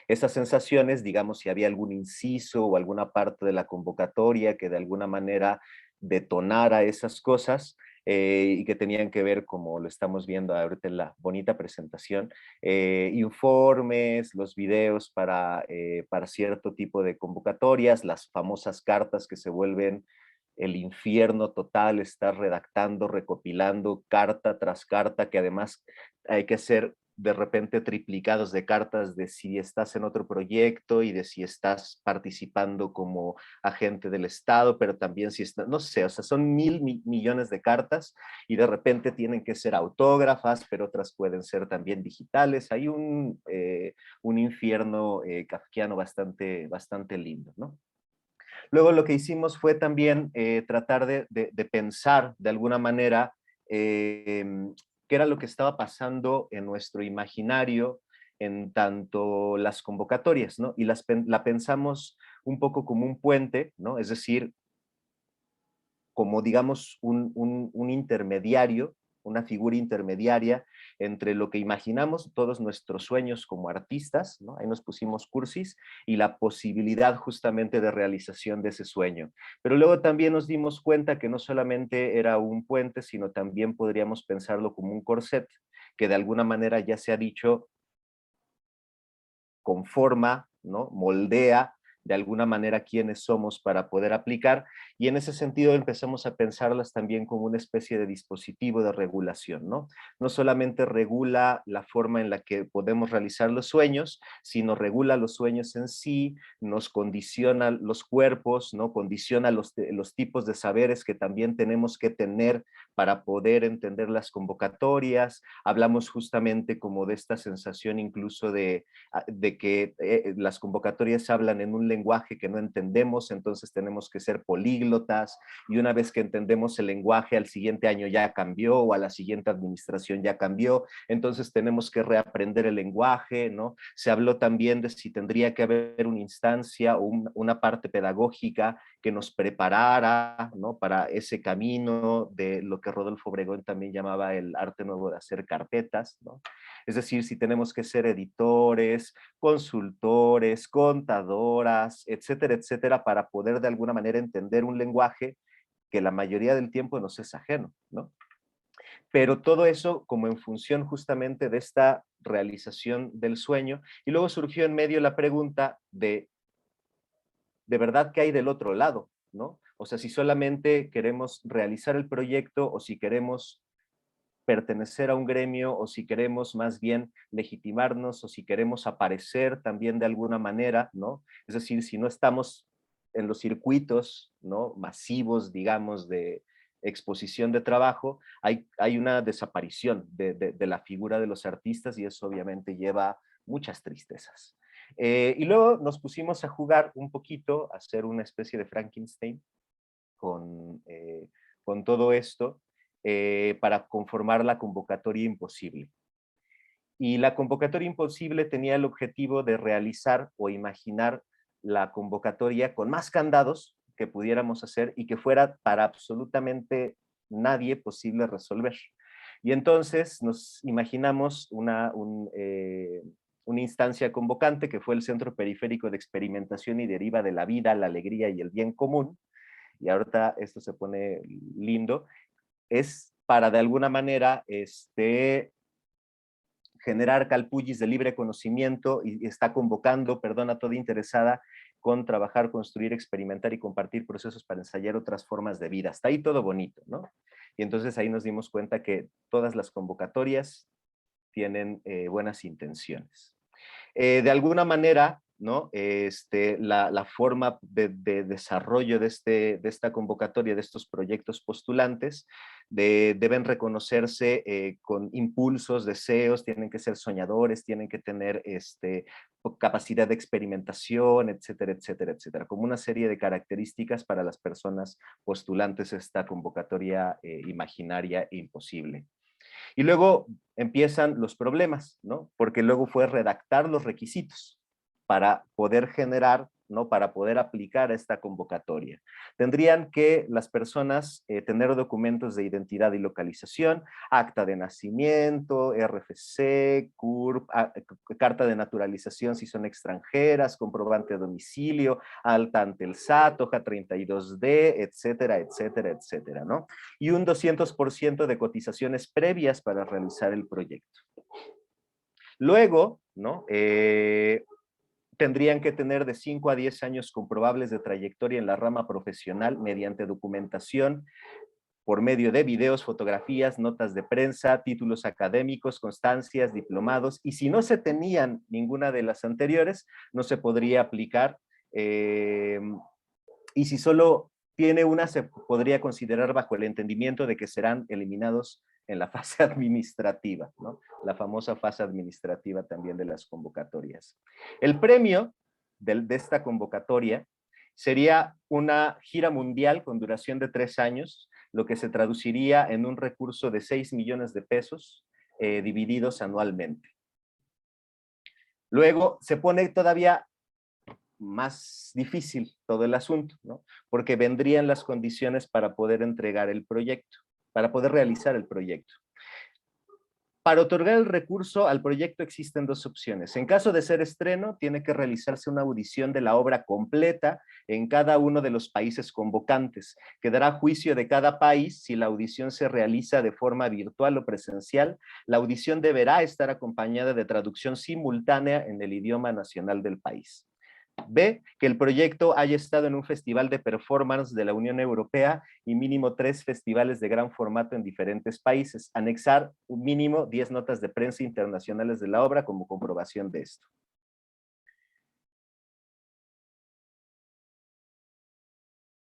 sensaciones, digamos, si había algún inciso o alguna parte de la convocatoria que de alguna manera detonara esas cosas y que tenían que ver, como lo estamos viendo ahorita en la bonita presentación, informes, los videos para cierto tipo de convocatorias, las famosas cartas que se vuelven el infierno total, estar redactando, recopilando carta tras carta, que además hay que hacer de repente triplicados de cartas de si estás en otro proyecto y de si estás participando como agente del Estado, pero también si estás, no sé, o sea, son millones de cartas y de repente tienen que ser autógrafas, pero otras pueden ser también digitales. Hay un infierno kafkiano bastante lindo, ¿no? Luego lo que hicimos fue también tratar de pensar de alguna manera qué era lo que estaba pasando en nuestro imaginario en tanto las convocatorias, ¿no? Y la pensamos un poco como un puente, ¿no? Es decir, como digamos un intermediario, una figura intermediaria entre lo que imaginamos, todos nuestros sueños como artistas, ¿no? Ahí nos pusimos cursis, y la posibilidad justamente de realización de ese sueño. Pero luego también nos dimos cuenta que no solamente era un puente, sino también podríamos pensarlo como un corset, que de alguna manera ya se ha dicho conforma, ¿no? Moldea de alguna manera quiénes somos para poder aplicar, y en ese sentido empezamos a pensarlas también como una especie de dispositivo de regulación, ¿no? No solamente regula la forma en la que podemos realizar los sueños, sino regula los sueños en sí, nos condiciona los cuerpos, ¿no? Condiciona los tipos de saberes que también tenemos que tener para poder entender las convocatorias. Hablamos justamente como de esta sensación incluso de que las convocatorias hablan en un lenguaje que no entendemos, entonces tenemos que ser políglotas, y una vez que entendemos el lenguaje, al siguiente año ya cambió, o a la siguiente administración ya cambió, entonces tenemos que reaprender el lenguaje, ¿no? Se habló también de si tendría que haber una instancia o una parte pedagógica que nos preparara, ¿no? Para ese camino de lo que Rodolfo Obregón también llamaba el arte nuevo de hacer carpetas, ¿no? Es decir, si tenemos que ser editores, consultores, contadoras, etcétera, etcétera, para poder de alguna manera entender un lenguaje que la mayoría del tiempo nos es ajeno, ¿no? Pero todo eso como en función justamente de esta realización del sueño, y luego surgió en medio la pregunta de verdad qué hay del otro lado, ¿no? O sea, si solamente queremos realizar el proyecto o si queremos pertenecer a un gremio o si queremos más bien legitimarnos o si queremos aparecer también de alguna manera, ¿no? Es decir, si no estamos en los circuitos, ¿no? Masivos, digamos, de exposición de trabajo, hay una desaparición de la figura de los artistas, y eso obviamente lleva muchas tristezas. Y luego nos pusimos a jugar un poquito, a hacer una especie de Frankenstein con todo esto, para conformar la convocatoria imposible. Y la convocatoria imposible tenía el objetivo de realizar o imaginar la convocatoria con más candados que pudiéramos hacer y que fuera para absolutamente nadie posible resolver. Y entonces nos imaginamos una instancia convocante que fue el Centro Periférico de Experimentación y Deriva de la Vida, la Alegría y el Bien Común. Y ahorita esto se pone lindo. Es para de alguna manera generar calpullis de libre conocimiento y está convocando, perdón, a toda interesada con trabajar, construir, experimentar y compartir procesos para ensayar otras formas de vida. Hasta ahí todo bonito, ¿no? Y entonces ahí nos dimos cuenta que todas las convocatorias tienen buenas intenciones. De alguna manera, ¿no? La forma de desarrollo de esta convocatoria, de estos proyectos postulantes, deben reconocerse con impulsos, deseos, tienen que ser soñadores, tienen que tener capacidad de experimentación, etcétera, etcétera, etcétera, como una serie de características para las personas postulantes a esta convocatoria imaginaria e imposible. Y luego empiezan los problemas, ¿no? Porque luego fue redactar los requisitos para poder generar, ¿no? Para poder aplicar a esta convocatoria. Tendrían que las personas tener documentos de identidad y localización, acta de nacimiento, RFC, CURP, carta de naturalización si son extranjeras, comprobante de domicilio, alta ante el SAT, hoja 32D, etcétera, etcétera, etcétera, ¿no? Y un 200% de cotizaciones previas para realizar el proyecto. Luego, ¿no? Tendrían que tener de 5 a 10 años comprobables de trayectoria en la rama profesional mediante documentación por medio de videos, fotografías, notas de prensa, títulos académicos, constancias, diplomados, y si no se tenían ninguna de las anteriores, no se podría aplicar, y si solo tiene una, se podría considerar bajo el entendimiento de que serán eliminados en la fase administrativa, ¿no? La famosa fase administrativa también de las convocatorias. El premio de esta convocatoria sería una gira mundial con duración de 3 años, lo que se traduciría en un recurso de 6 millones de pesos divididos anualmente. Luego se pone todavía más difícil todo el asunto, ¿no? Porque vendrían las condiciones para poder entregar el proyecto, para poder realizar el proyecto. Para otorgar el recurso al proyecto existen 2 opciones. En caso de ser estreno, tiene que realizarse una audición de la obra completa en cada uno de los países convocantes. Quedará a juicio de cada país si la audición se realiza de forma virtual o presencial. La audición deberá estar acompañada de traducción simultánea en el idioma nacional del país. B, que el proyecto haya estado en un festival de performance de la Unión Europea y mínimo 3 festivales de gran formato en diferentes países. Anexar un mínimo 10 notas de prensa internacionales de la obra como comprobación de esto.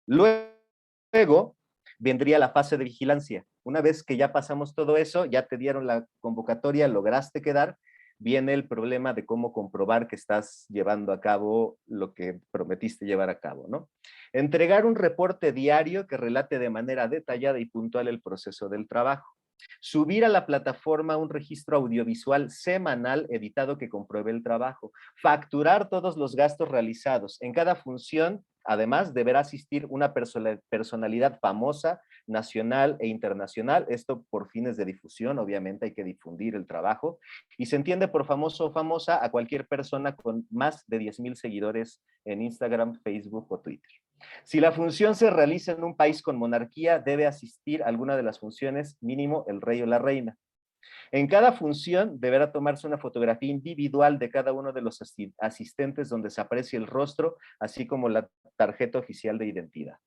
Luego vendría la fase de vigilancia. Una vez que ya pasamos todo eso, ya te dieron la convocatoria, lograste quedar, viene el problema de cómo comprobar que estás llevando a cabo lo que prometiste llevar a cabo, ¿no? Entregar un reporte diario que relate de manera detallada y puntual el proceso del trabajo. Subir a la plataforma un registro audiovisual semanal editado que compruebe el trabajo. Facturar todos los gastos realizados. En cada función, además, deberá asistir una personalidad famosa, nacional e internacional. Esto por fines de difusión, obviamente hay que difundir el trabajo. Y se entiende por famoso o famosa a cualquier persona con más de 10,000 seguidores en Instagram, Facebook o Twitter. Si la función se realiza en un país con monarquía, debe asistir a alguna de las funciones, mínimo el rey o la reina. En cada función deberá tomarse una fotografía individual de cada uno de los asistentes donde se aprecie el rostro, así como la tarjeta oficial de identidad.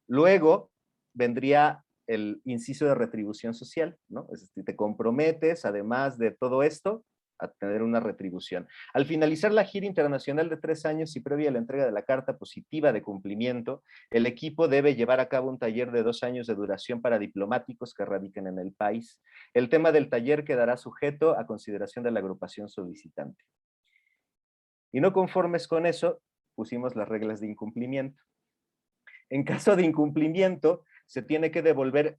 Luego vendría el inciso de retribución social, ¿no? Es decir, te comprometes, además de todo esto, a tener una retribución. Al finalizar la gira internacional de 3 años y previa a la entrega de la carta positiva de cumplimiento, el equipo debe llevar a cabo un taller de 2 años de duración para diplomáticos que radiquen en el país. El tema del taller quedará sujeto a consideración de la agrupación solicitante. Y no conformes con eso, pusimos las reglas de incumplimiento. En caso de incumplimiento, se tiene que devolver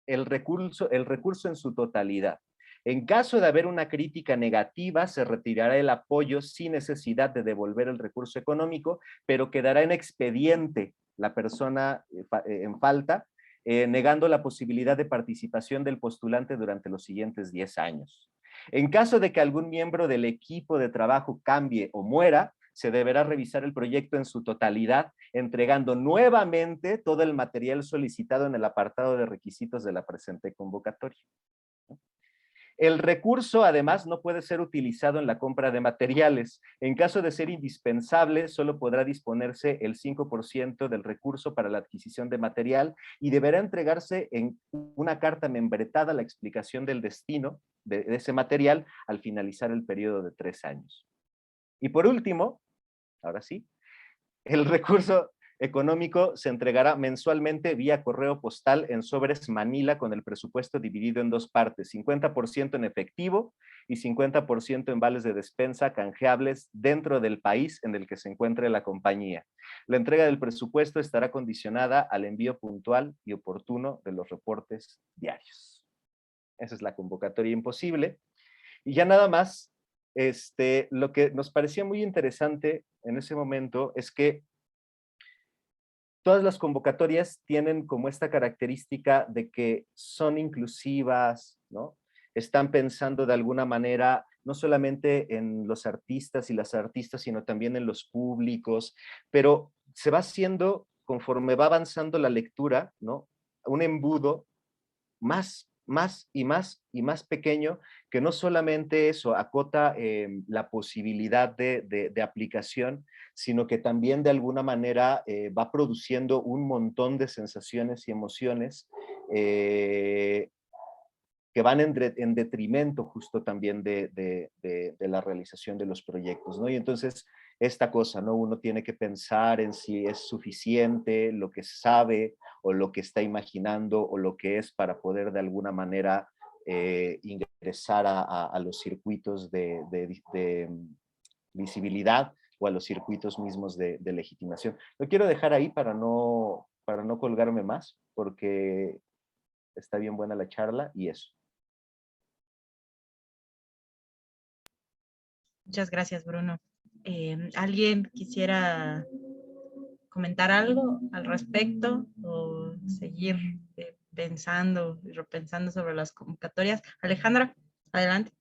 el recurso en su totalidad. En caso de haber una crítica negativa, se retirará el apoyo sin necesidad de devolver el recurso económico, pero quedará en expediente la persona en falta, negando la posibilidad de participación del postulante durante los siguientes 10 años. En caso de que algún miembro del equipo de trabajo cambie o muera, se deberá revisar el proyecto en su totalidad, entregando nuevamente todo el material solicitado en el apartado de requisitos de la presente convocatoria. El recurso, además, no puede ser utilizado en la compra de materiales. En caso de ser indispensable, solo podrá disponerse el 5% del recurso para la adquisición de material y deberá entregarse en una carta membretada la explicación del destino de ese material al finalizar el periodo de 3 años. Y por último, ahora sí, el recurso económico se entregará mensualmente vía correo postal en sobres Manila con el presupuesto dividido en 2 partes, 50% en efectivo y 50% en vales de despensa canjeables dentro del país en el que se encuentre la compañía. La entrega del presupuesto estará condicionada al envío puntual y oportuno de los reportes diarios. Esa es la convocatoria imposible. Y ya nada más, lo que nos parecía muy interesante en ese momento es que todas las convocatorias tienen como esta característica de que son inclusivas, ¿no? Están pensando de alguna manera no solamente en los artistas y las artistas, sino también en los públicos, pero se va haciendo, conforme va avanzando la lectura, ¿no? Un embudo más y más pequeño, que no solamente eso acota la posibilidad de aplicación, sino que también de alguna manera va produciendo un montón de sensaciones y emociones que van en detrimento justo también de la realización de los proyectos, ¿no? Y entonces esta cosa, ¿no? Uno tiene que pensar en si es suficiente lo que sabe o lo que está imaginando o lo que es para poder de alguna manera ingresar a los circuitos de visibilidad o a los circuitos mismos de legitimación. Lo quiero dejar ahí para no colgarme más, porque está bien buena la charla y eso. Muchas gracias, Bruno. ¿Alguien quisiera comentar algo al respecto o seguir pensando y repensando sobre las convocatorias? Alejandra, adelante.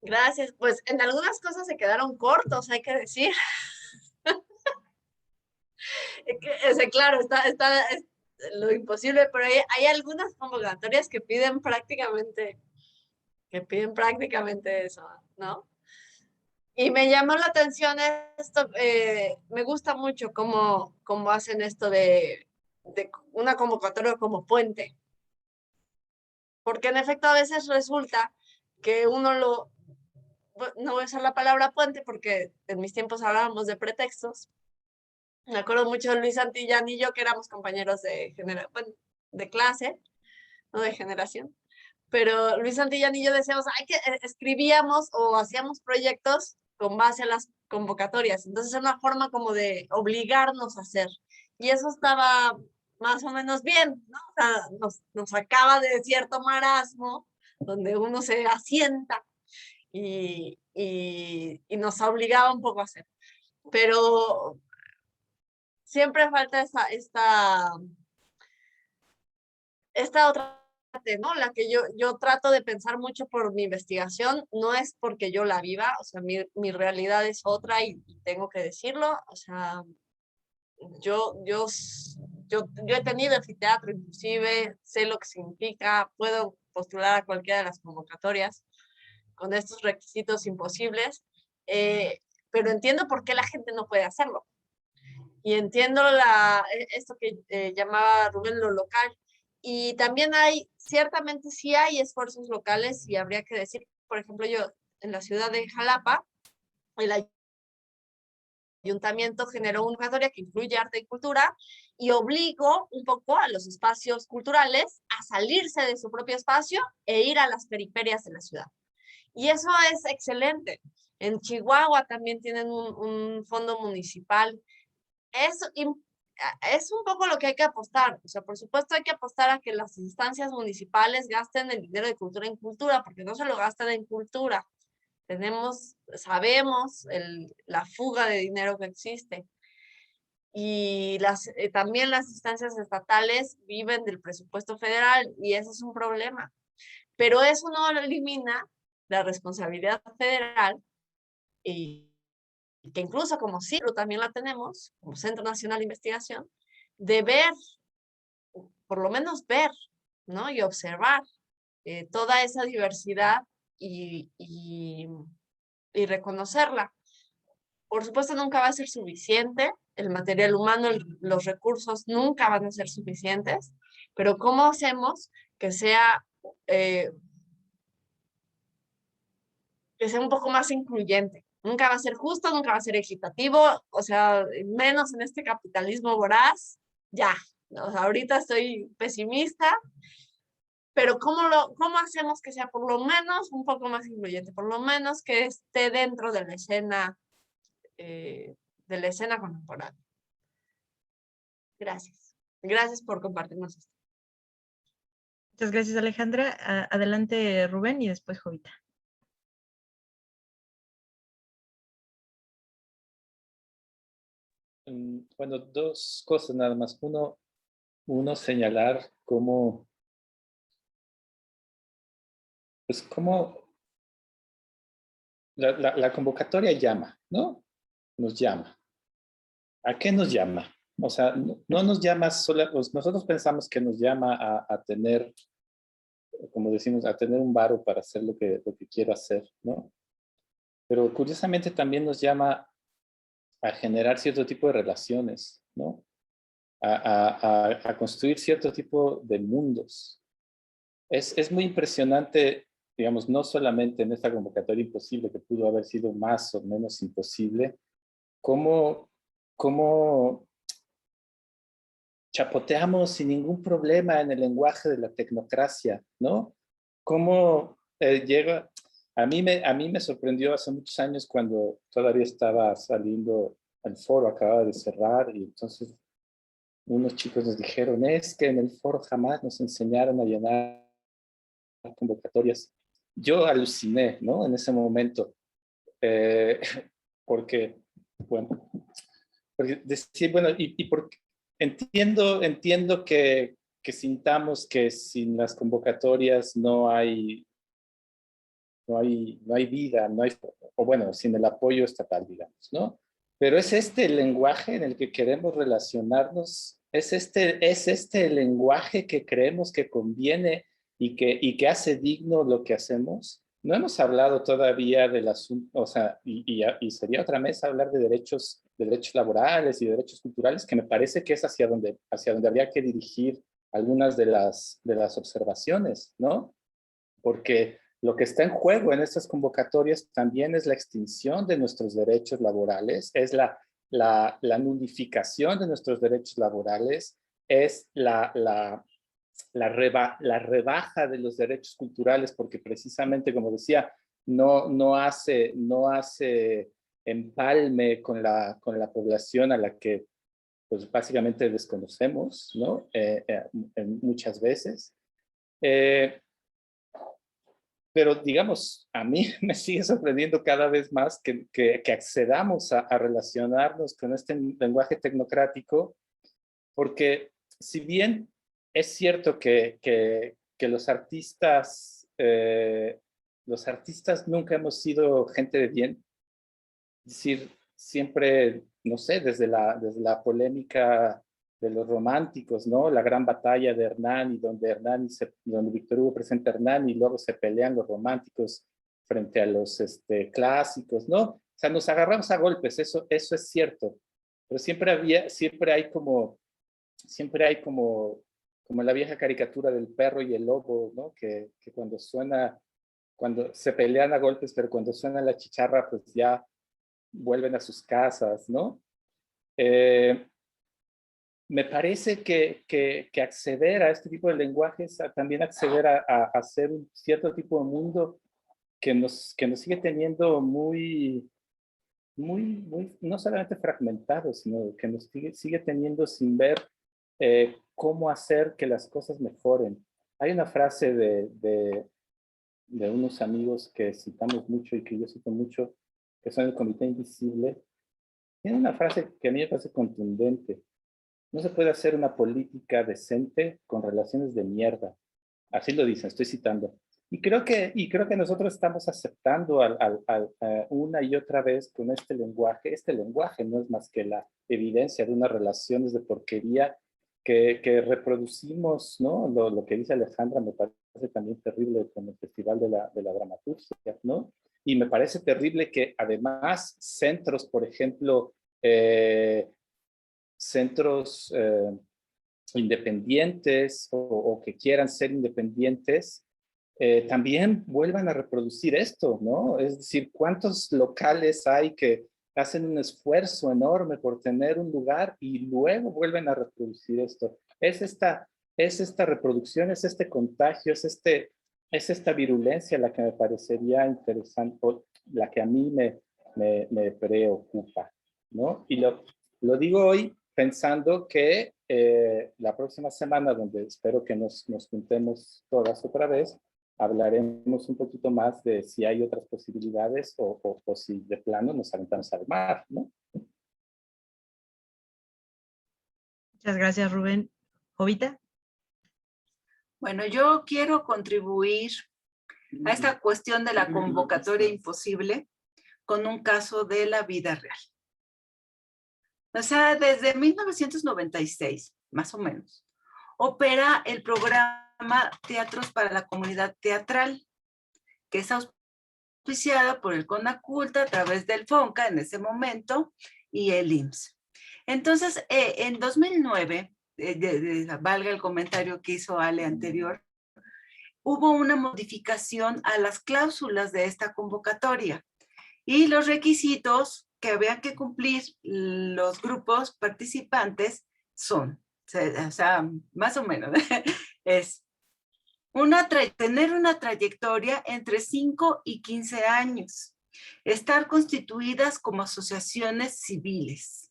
Gracias. Pues en algunas cosas se quedaron cortos, hay que decir. Claro, está lo imposible, pero hay algunas convocatorias que piden prácticamente eso, ¿no? Y me llamó la atención esto, me gusta mucho cómo hacen esto de una convocatoria como puente. Porque en efecto a veces resulta que uno no voy a usar la palabra puente porque en mis tiempos hablábamos de pretextos. Me acuerdo mucho de Luis Santillán y yo, que éramos compañeros de clase, no de generación. Pero Luis Santillán y yo decíamos, escribíamos o hacíamos proyectos con base a las convocatorias. Entonces, es una forma como de obligarnos a hacer. Y eso estaba más o menos bien, ¿no? O sea, nos sacaba de cierto marasmo, donde uno se asienta y nos obligaba un poco a hacer. Pero siempre falta esta otra parte, ¿no? La que yo trato de pensar mucho por mi investigación, no es porque yo la viva, o sea, mi realidad es otra y tengo que decirlo, o sea, yo he tenido anfiteatro, inclusive sé lo que significa, puedo postular a cualquiera de las convocatorias con estos requisitos imposibles, pero entiendo por qué la gente no puede hacerlo. Y entiendo esto que llamaba Rubén lo local. Y también ciertamente sí hay esfuerzos locales y habría que decir, por ejemplo, yo en la ciudad de Jalapa, el ayuntamiento generó una convocatoria que incluye arte y cultura y obligó un poco a los espacios culturales a salirse de su propio espacio e ir a las periferias de la ciudad. Y eso es excelente. En Chihuahua también tienen un fondo municipal. es un poco lo que hay que apostar. O sea, por supuesto hay que apostar a que las instancias municipales gasten el dinero de cultura en cultura, porque no se lo gastan en cultura. Sabemos la fuga de dinero que existe. Y también las instancias estatales viven del presupuesto federal y ese es un problema. Pero eso no elimina la responsabilidad federal y que incluso como CIRU también la tenemos, como Centro Nacional de Investigación, de ver, por lo menos ver, ¿no? Y observar toda esa diversidad y reconocerla. Por supuesto, nunca va a ser suficiente. El material humano, los recursos nunca van a ser suficientes, pero ¿cómo hacemos que sea un poco más incluyente? Nunca va a ser justo, nunca va a ser equitativo, o sea, menos en este capitalismo voraz, ya. O sea, ahorita estoy pesimista, pero ¿cómo hacemos que sea por lo menos un poco más incluyente? Por lo menos que esté dentro de la escena contemporánea. Gracias. Gracias por compartirnos esto. Muchas gracias, Alejandra. Adelante, Rubén, y después Jovita. Bueno, dos cosas nada más. Uno señalar cómo la convocatoria llama, ¿no? Nos llama. ¿A qué nos llama? O sea, no nos llama solo, pues nosotros pensamos que nos llama a tener, como decimos, a tener un varo para hacer lo que quiero hacer, ¿no? Pero curiosamente también nos llama a generar cierto tipo de relaciones, ¿no? A construir cierto tipo de mundos. Es muy impresionante, digamos, no solamente en esta convocatoria imposible, que pudo haber sido más o menos imposible, cómo chapoteamos sin ningún problema en el lenguaje de la tecnocracia, ¿no? Cómo llega... A mí me sorprendió hace muchos años cuando todavía estaba saliendo al foro, acababa de cerrar, y entonces unos chicos nos dijeron, es que en el foro jamás nos enseñaron a llenar convocatorias. Yo aluciné, ¿no? En ese momento, porque, bueno, decir, bueno, y porque entiendo que sintamos que sin las convocatorias no hay vida, o bueno, sin el apoyo estatal, digamos, ¿no? Pero es este el lenguaje en el que queremos relacionarnos, es este el lenguaje que creemos que conviene y que hace digno lo que hacemos. No hemos hablado todavía del asunto, o sea, y sería otra mesa hablar de derechos laborales y derechos culturales, que me parece que es hacia donde habría que dirigir algunas de las observaciones, ¿no? Porque lo que está en juego en estas convocatorias también es la extinción de nuestros derechos laborales, es la nulificación de nuestros derechos laborales, es la rebaja de los derechos culturales, porque precisamente, como decía, no hace empalme con la población a la que pues básicamente desconocemos, ¿no? Muchas veces. Pero digamos, a mí me sigue sorprendiendo cada vez más que accedamos a relacionarnos con este lenguaje tecnocrático, porque si bien es cierto que los artistas nunca hemos sido gente de bien, es decir, siempre, no sé, desde la polémica de los románticos, ¿no? La gran batalla de Hernán, y donde Víctor Hugo presenta a Hernán y luego se pelean los románticos frente a los clásicos, ¿no? O sea, nos agarramos a golpes, eso es cierto, pero siempre hay como la vieja caricatura del perro y el lobo, ¿no? Que cuando se pelean a golpes, pero cuando suena la chicharra, pues ya vuelven a sus casas, ¿no? Me parece que acceder a este tipo de lenguajes, también acceder a hacer un cierto tipo de mundo que nos sigue teniendo muy, no solamente fragmentado, sino que nos sigue teniendo sin ver cómo hacer que las cosas mejoren. Hay una frase de unos amigos que citamos mucho y que yo cito mucho, que son el Comité Invisible. Tiene una frase que a mí me parece contundente. No se puede hacer una política decente con relaciones de mierda. Así lo dicen, estoy citando. Y creo que nosotros estamos aceptando una y otra vez con este lenguaje. Este lenguaje no es más que la evidencia de unas relaciones de porquería que reproducimos, ¿no? Lo que dice Alejandra me parece también terrible con el Festival de la Dramaturgia, ¿no? Y me parece terrible que además centros, por ejemplo, centros independientes o que quieran ser independientes, también vuelvan a reproducir esto, ¿no? Es decir, ¿cuántos locales hay que hacen un esfuerzo enorme por tener un lugar y luego vuelven a reproducir esto? Es esta reproducción, es este contagio, es esta virulencia la que me parecería interesante, la que a mí me preocupa, ¿no? Y lo digo hoy pensando que la próxima semana, donde espero que nos juntemos todas otra vez, hablaremos un poquito más de si hay otras posibilidades o si de plano nos aventamos al mar, ¿no? Muchas gracias, Rubén. Jovita. Bueno, yo quiero contribuir a esta cuestión de la convocatoria imposible con un caso de la vida real. O sea, desde 1996, más o menos, opera el programa Teatros para la Comunidad Teatral, que es auspiciada por el CONACULTA a través del FONCA en ese momento y el IMSS. Entonces, en 2009, valga el comentario que hizo Ale anterior, hubo una modificación a las cláusulas de esta convocatoria y los requisitos que habían que cumplir los grupos participantes son, o sea, más o menos, es tener una trayectoria entre 5 y 15 años, estar constituidas como asociaciones civiles,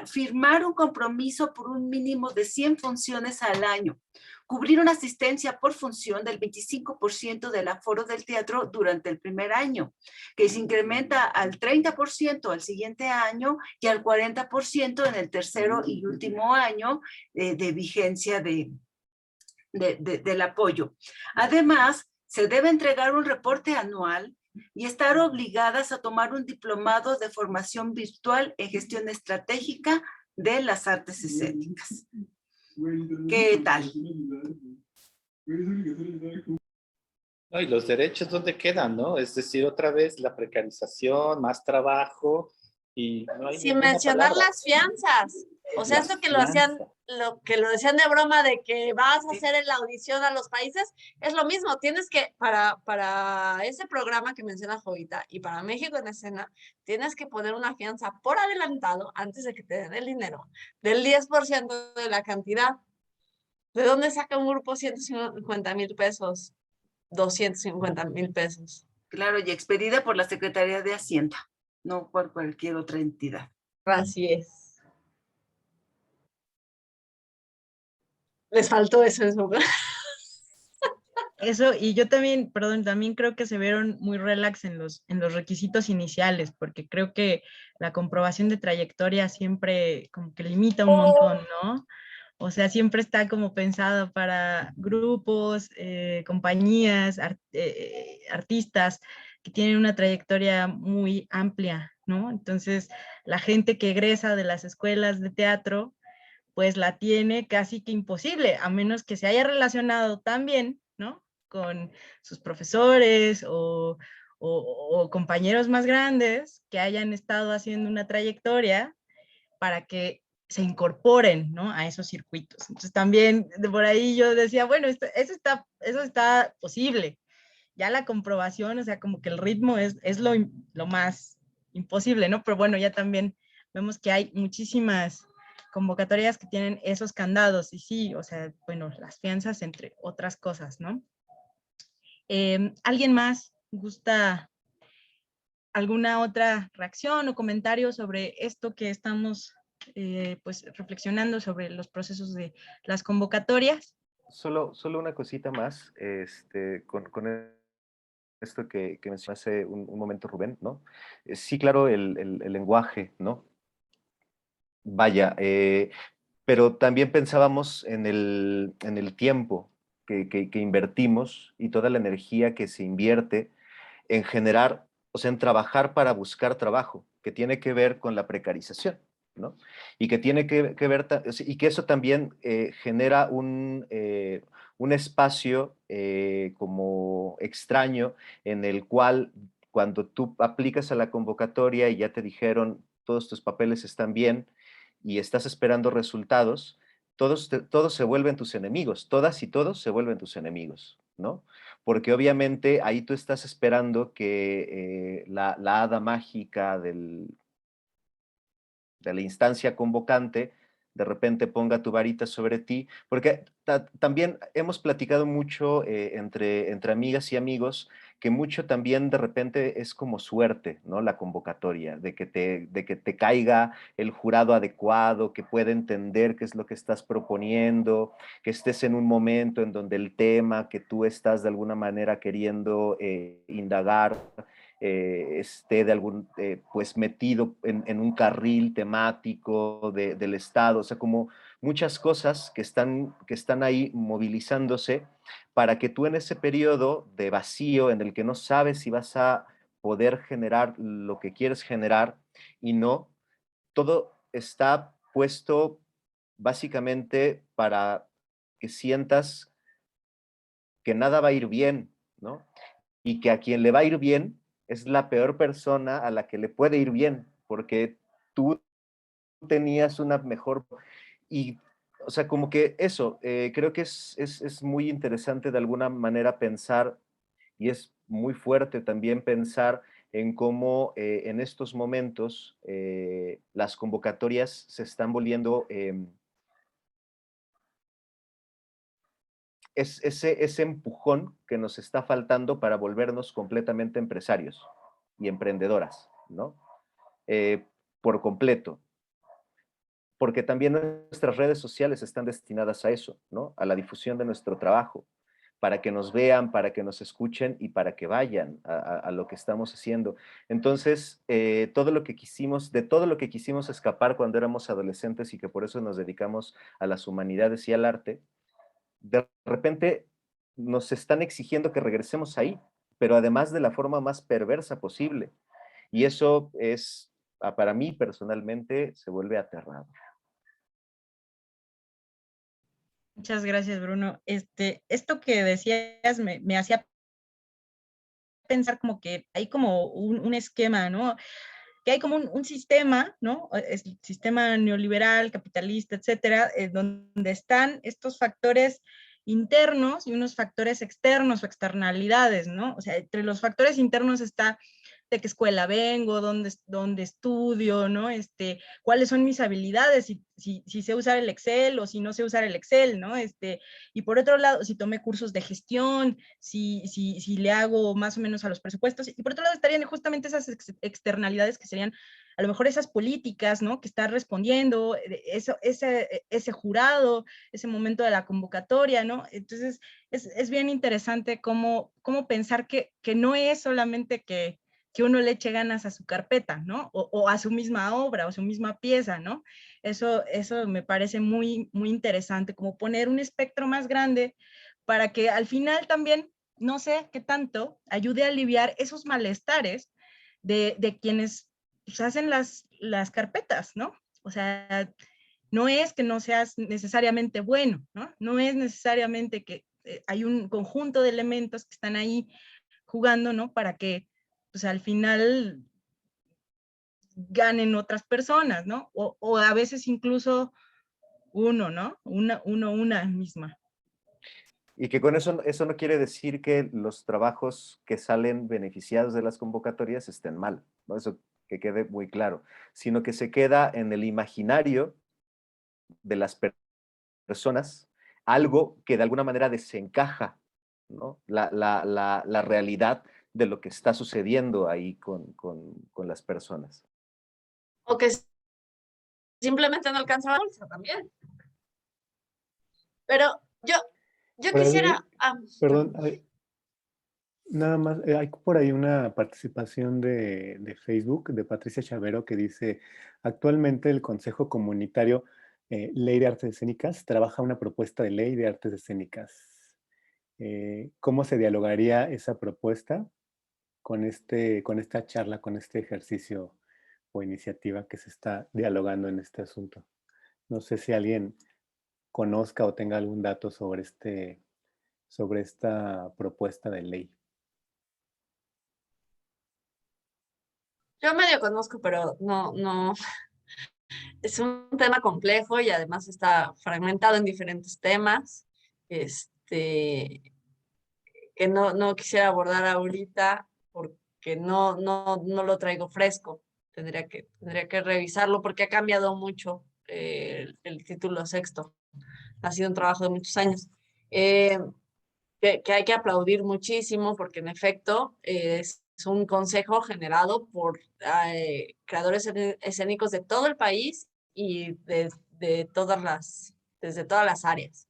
firmar un compromiso por un mínimo de 100 funciones al año, cubrir una asistencia por función del 25% del aforo del teatro durante el primer año, que se incrementa al 30% al siguiente año y al 40% en el tercero y último año de vigencia del apoyo. Además, se debe entregar un reporte anual y estar obligadas a tomar un diplomado de formación virtual en gestión estratégica de las artes escénicas. ¿Qué tal? No, y los derechos, ¿dónde quedan, no? Es decir, otra vez la precarización, más trabajo y no hay sin mencionar las fianzas. O sea, esto que lo decían de broma de que vas a hacer la audición a los países, es lo mismo. Tienes que, para ese programa que menciona Jovita y para México en Escena, tienes que poner una fianza por adelantado antes de que te den el dinero, del 10% de la cantidad. ¿De dónde saca un grupo 150,000 pesos? 250,000 pesos. Claro, y expedida por la Secretaría de Hacienda, no por cualquier otra entidad. Así es. Les faltó eso. Eso, y yo también, perdón, también creo que se vieron muy relax en los requisitos iniciales, porque creo que la comprobación de trayectoria siempre como que limita un montón, ¿no? O sea, siempre está como pensado para grupos, compañías, artistas que tienen una trayectoria muy amplia, ¿no? Entonces, la gente que egresa de las escuelas de teatro, pues la tiene casi que imposible, a menos que se haya relacionado tan bien, ¿no? Con sus profesores o compañeros más grandes que hayan estado haciendo una trayectoria para que se incorporen, ¿no? A esos circuitos. Entonces también por ahí yo decía, bueno, eso está posible. Ya la comprobación, o sea, como que el ritmo es lo más imposible, ¿no? Pero bueno, ya también vemos que hay muchísimas convocatorias que tienen esos candados y sí, o sea, bueno, las fianzas entre otras cosas, ¿no? ¿Alguien más gusta ¿alguna otra reacción o comentario sobre esto que estamos pues reflexionando sobre los procesos de las convocatorias? Solo una cosita más, con esto que mencionó hace un momento Rubén, ¿no? Sí, claro, el lenguaje, ¿no? Vaya, pero también pensábamos en el tiempo que invertimos y toda la energía que se invierte en generar, o sea, en trabajar para buscar trabajo, que tiene que ver con la precarización, ¿no? Y que tiene que ver, y que eso también genera un espacio como extraño en el cual cuando tú aplicas a la convocatoria y ya te dijeron todos tus papeles están bien y estás esperando resultados, todos se vuelven tus enemigos, todas y todos se vuelven tus enemigos, ¿no? Porque obviamente ahí tú estás esperando que la hada mágica de la instancia convocante de repente ponga tu varita sobre ti, porque también hemos platicado mucho entre amigas y amigos que mucho también de repente es como suerte, ¿no? La convocatoria, de que te caiga el jurado adecuado, que pueda entender qué es lo que estás proponiendo, que estés en un momento en donde el tema que tú estás de alguna manera queriendo indagar esté pues metido en un carril temático del Estado, o sea, como muchas cosas que están ahí movilizándose para que tú en ese periodo de vacío en el que no sabes si vas a poder generar lo que quieres generar y no, todo está puesto básicamente para que sientas que nada va a ir bien, ¿no? Y que a quien le va a ir bien es la peor persona a la que le puede ir bien, porque tú tenías una mejor... Y, o sea, como que eso, creo que es muy interesante de alguna manera pensar, y es muy fuerte también pensar en cómo en estos momentos las convocatorias se están volviendo... es ese empujón que nos está faltando para volvernos completamente empresarios y emprendedoras, ¿no? Por completo. Porque también nuestras redes sociales están destinadas a eso, ¿no? A la difusión de nuestro trabajo, para que nos vean, para que nos escuchen y para que vayan a lo que estamos haciendo. Entonces, de todo lo que quisimos escapar cuando éramos adolescentes y que por eso nos dedicamos a las humanidades y al arte, de repente nos están exigiendo que regresemos ahí, pero además de la forma más perversa posible. Y eso es, para mí personalmente, se vuelve aterrador. Muchas gracias, Bruno. Esto que decías me hacía pensar como que hay como un esquema, ¿no? Que hay como un sistema, ¿no? Es el sistema neoliberal, capitalista, etcétera, donde están estos factores internos y unos factores externos o externalidades, ¿no? O sea, entre los factores internos está de qué escuela vengo, dónde estudio, ¿no? Cuáles son mis habilidades, si sé usar el Excel o si no sé usar el Excel, ¿no? Y por otro lado, si tomé cursos de gestión, si le hago más o menos a los presupuestos, y por otro lado estarían justamente esas externalidades que serían a lo mejor esas políticas, ¿no? Que está respondiendo, ese jurado, ese momento de la convocatoria, ¿no? Entonces, es bien interesante cómo pensar que no es solamente que uno le eche ganas a su carpeta, ¿no? O a su misma obra, o a su misma pieza, ¿no? Eso me parece muy, muy interesante, como poner un espectro más grande para que al final también, no sé qué tanto, ayude a aliviar esos malestares de quienes pues, hacen las carpetas, ¿no? O sea, no es que no seas necesariamente bueno, ¿no? No es necesariamente que hay un conjunto de elementos que están ahí jugando, ¿no? Para que pues al final ganen otras personas, ¿no? O a veces incluso uno, ¿no? Una misma. Y que con eso no quiere decir que los trabajos que salen beneficiados de las convocatorias estén mal, ¿no? Eso que quede muy claro, sino que se queda en el imaginario de las personas algo que de alguna manera desencaja, ¿no? la realidad de lo que está sucediendo ahí con las personas. O que simplemente no alcanza la bolsa también. Pero yo Por ahí, quisiera... perdón, nada más, hay por ahí una participación de Facebook de Patricia Chavero que dice, actualmente el Consejo Comunitario Ley de Artes Escénicas trabaja una propuesta de ley de artes escénicas. ¿Cómo se dialogaría esa propuesta con esta charla, con este ejercicio o iniciativa que se está dialogando en este asunto? No sé si alguien conozca o tenga algún dato sobre esta propuesta de ley. Yo medio conozco, pero no. Es un tema complejo y además está fragmentado en diferentes temas. Que no quisiera abordar ahorita porque no lo traigo fresco. Tendría que revisarlo porque ha cambiado mucho el título sexto. Ha sido un trabajo de muchos años. Que hay que aplaudir muchísimo porque en efecto es un consejo generado por creadores escénicos de todo el país y desde todas las áreas.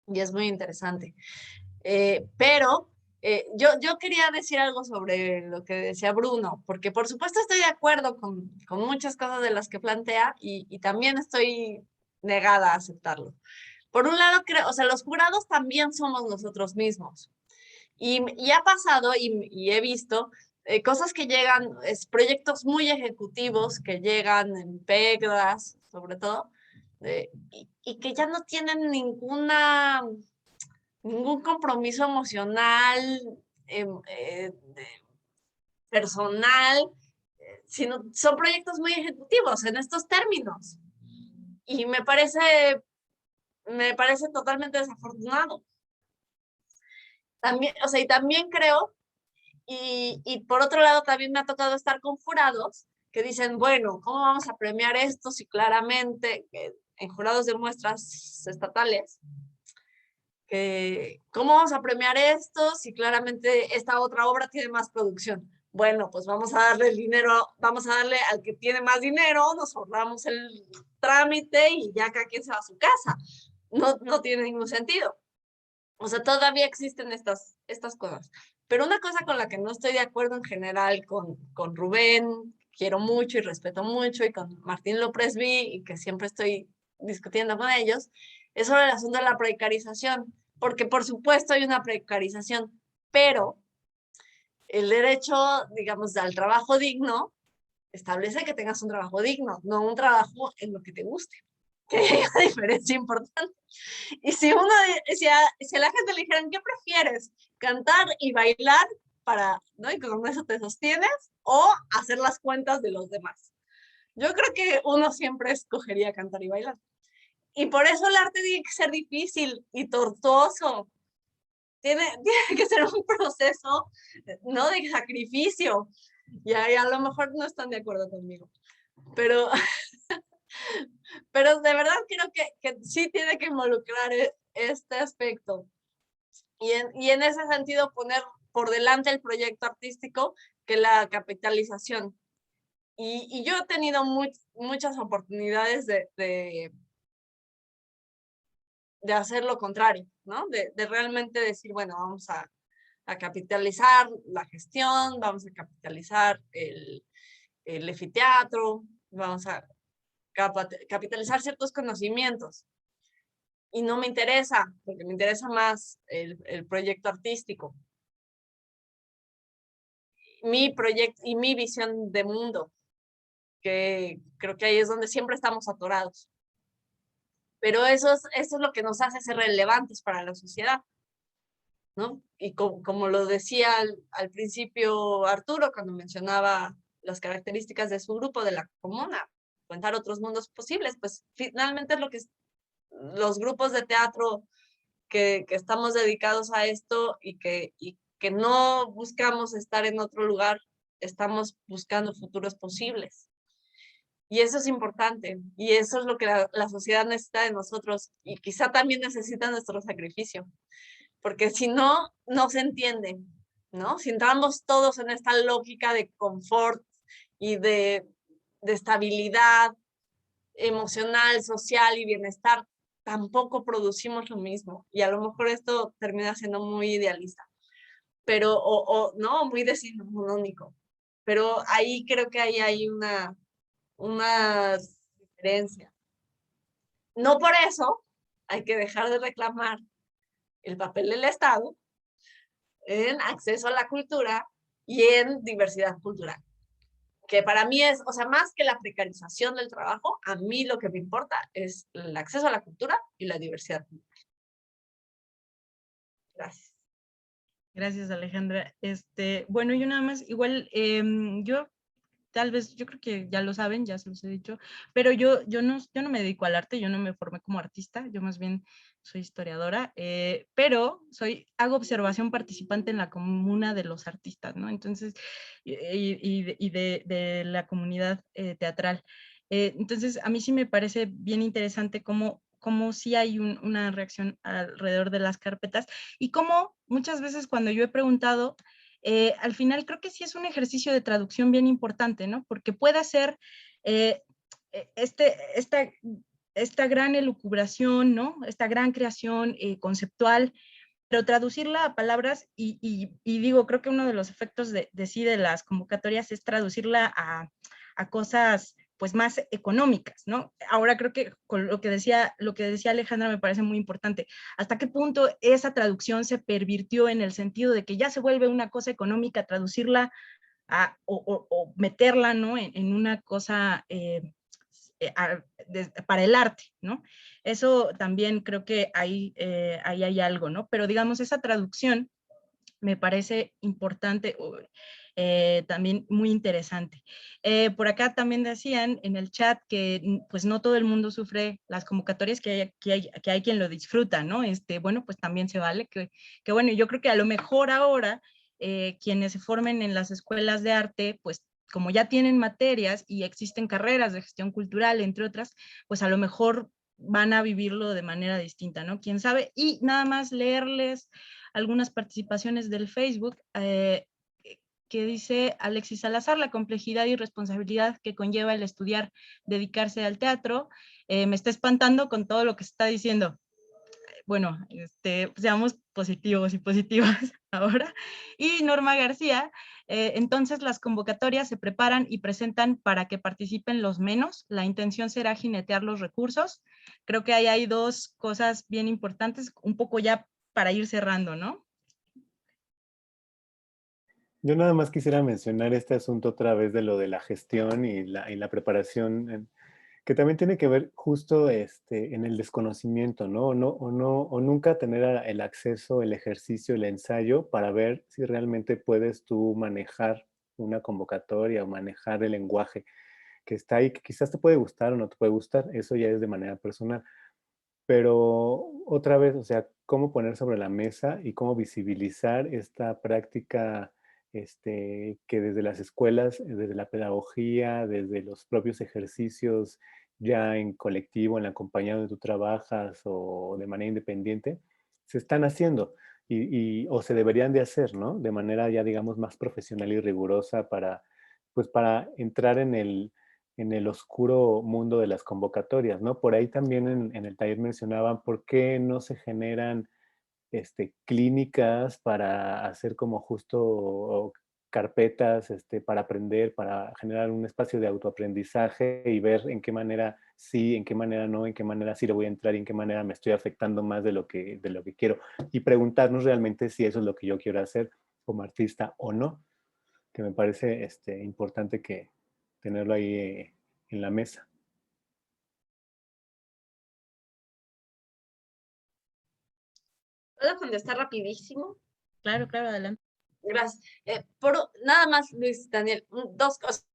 Y es muy interesante. Pero yo quería decir algo sobre lo que decía Bruno, porque por supuesto estoy de acuerdo con muchas cosas de las que plantea y también estoy negada a aceptarlo. Por un lado, creo, o sea, los jurados también somos nosotros mismos. Y ha pasado y he visto cosas que llegan, proyectos muy ejecutivos que llegan en PEGDAS, sobre todo, y que ya no tienen ningún compromiso emocional, personal, sino son proyectos muy ejecutivos en estos términos. Y me parece totalmente desafortunado. También, o sea, y también creo, y por otro lado también me ha tocado estar con jurados que dicen, bueno, ¿cómo vamos a premiar esto si claramente en jurados de muestras estatales, ¿cómo vamos a premiar esto si claramente esta otra obra tiene más producción? Bueno, pues vamos a darle el dinero, vamos a darle al que tiene más dinero, nos ahorramos el trámite y ya cada quien se va a su casa. No tiene ningún sentido. O sea, todavía existen estas cosas. Pero una cosa con la que no estoy de acuerdo en general con Rubén, quiero mucho y respeto mucho, y con Martín Lopresby, y que siempre estoy discutiendo con ellos, es sobre el asunto de la precarización. Porque por supuesto hay una precarización, pero el derecho, digamos, al trabajo digno establece que tengas un trabajo digno, no un trabajo en lo que te guste. Que hay una diferencia importante. Y si a la gente le dijeran, ¿qué prefieres? ¿Cantar y bailar ¿no? Y con eso te sostienes? ¿O hacer las cuentas de los demás? Yo creo que uno siempre escogería cantar y bailar. Y por eso el arte tiene que ser difícil y tortuoso. Tiene que ser un proceso, ¿no? De sacrificio. Y a lo mejor no están de acuerdo conmigo. Pero de verdad creo que sí tiene que involucrar este aspecto. Y en ese sentido poner por delante el proyecto artístico que la capitalización. Y yo he tenido muchas oportunidades de hacer lo contrario, ¿no? De realmente decir, bueno, vamos a capitalizar la gestión, vamos a capitalizar el efiteatro, vamos a capitalizar ciertos conocimientos. Y no me interesa, porque me interesa más el proyecto artístico. Mi proyecto y mi visión de mundo, que creo que ahí es donde siempre estamos atorados. Pero eso es lo que nos hace ser relevantes para la sociedad, ¿no? Y como lo decía al principio Arturo, cuando mencionaba las características de su grupo, de la comuna, contar otros mundos posibles, pues finalmente es lo que los grupos de teatro que estamos dedicados a esto y que no buscamos estar en otro lugar, estamos buscando futuros posibles. Y eso es importante, y eso es lo que la sociedad necesita de nosotros, y quizá también necesita nuestro sacrificio, porque si no, no se entiende. ¿no? Si entramos todos en esta lógica de confort y de estabilidad emocional, social y bienestar, tampoco producimos lo mismo. Y a lo mejor esto termina siendo muy idealista, pero, no, muy decimonónico. Pero ahí creo que ahí hay una diferencia. No por eso hay que dejar de reclamar el papel del Estado en acceso a la cultura y en diversidad cultural. Que para mí es, o sea, más que la precarización del trabajo, a mí lo que me importa es el acceso a la cultura y la diversidad cultural. Gracias. Gracias, Alejandra. Bueno, yo nada más, igual, yo tal vez, yo creo que ya lo saben, ya se los he dicho, pero yo no me dedico al arte, yo no me formé como artista, yo más bien soy historiadora, pero hago observación participante en la comuna de los artistas, ¿no? Entonces, y de la comunidad teatral. Entonces, a mí sí me parece bien interesante cómo sí hay una reacción alrededor de las carpetas y cómo muchas veces cuando yo he preguntado, al final creo que sí es un ejercicio de traducción bien importante, ¿no? Porque puede ser esta gran elucubración, ¿no? Esta gran creación conceptual, pero traducirla a palabras y digo, creo que uno de los efectos de las convocatorias es traducirla a cosas pues más económicas, ¿no? Ahora creo que con lo que decía Alejandra me parece muy importante. ¿Hasta qué punto esa traducción se pervirtió en el sentido de que ya se vuelve una cosa económica traducirla o meterla, ¿no? En una cosa para el arte, ¿no? Eso también creo que ahí hay algo, ¿no? Pero digamos, esa traducción me parece importante, también muy interesante. Por acá también decían en el chat que pues no todo el mundo sufre las convocatorias, que hay quien lo disfruta, ¿no? Bueno, pues también se vale, que bueno, yo creo que a lo mejor ahora quienes se formen en las escuelas de arte, pues como ya tienen materias y existen carreras de gestión cultural, entre otras, pues a lo mejor van a vivirlo de manera distinta, ¿no? ¿Quién sabe? Y nada más leerles algunas participaciones del Facebook, que dice Alexis Salazar: la complejidad y responsabilidad que conlleva el estudiar, dedicarse al teatro, me está espantando con todo lo que se está diciendo. Bueno, seamos positivos y positivas ahora. Y Norma García, entonces las convocatorias se preparan y presentan para que participen los menos. La intención será jinetear los recursos. Creo que ahí hay dos cosas bien importantes, un poco ya para ir cerrando, ¿no? Yo nada más quisiera mencionar este asunto otra vez de lo de la gestión y la preparación, que también tiene que ver justo en el desconocimiento, ¿no? O nunca tener el acceso, el ejercicio, el ensayo para ver si realmente puedes tú manejar una convocatoria o manejar el lenguaje que está ahí, que quizás te puede gustar o no te puede gustar, eso ya es de manera personal. Pero otra vez, o sea, cómo poner sobre la mesa y cómo visibilizar esta práctica que desde las escuelas, desde la pedagogía, desde los propios ejercicios ya en colectivo, en la compañía donde tú trabajas o de manera independiente, se están haciendo o se deberían de hacer, ¿no? De manera ya, digamos, más profesional y rigurosa pues para entrar en el oscuro mundo de las convocatorias, ¿no? Por ahí también en el taller mencionaban por qué no se generan clínicas para hacer como justo carpetas para aprender, para generar un espacio de autoaprendizaje y ver en qué manera sí, en qué manera no, en qué manera sí le voy a entrar y en qué manera me estoy afectando más de lo que quiero. Y preguntarnos realmente si eso es lo que yo quiero hacer como artista o no, que me parece importante que tenerlo ahí en la mesa. ¿Puedo contestar rapidísimo? Claro, adelante. Gracias. Nada más, Luis Daniel, dos cosas.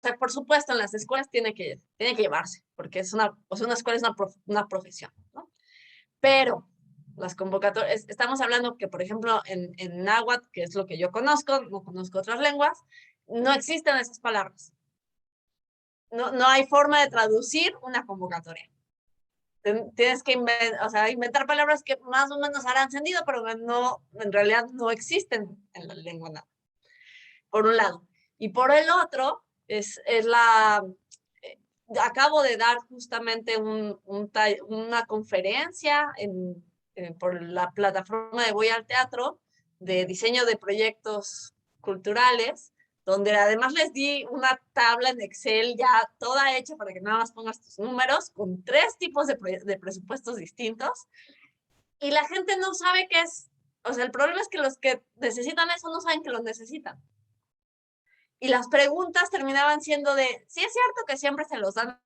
O sea, por supuesto, en las escuelas tiene que llevarse, porque una escuela es una profesión, ¿no? Pero las convocatorias, estamos hablando que, por ejemplo, en náhuatl, que es lo que yo conozco, no conozco otras lenguas, no existen esas palabras. No hay forma de traducir una convocatoria. tienes que inventar palabras que más o menos harán sentido, pero no, en realidad no existen en la lengua náhuatl, por un lado. Y por el otro, acabo de dar justamente una conferencia por la plataforma de Voy al Teatro de diseño de proyectos culturales, donde además les di una tabla en Excel ya toda hecha para que nada más pongas tus números, con 3 tipos de presupuestos distintos, y la gente no sabe qué es. O sea, el problema es que los que necesitan eso no saben que lo necesitan. Y las preguntas terminaban siendo de, ¿sí es cierto que siempre se los dan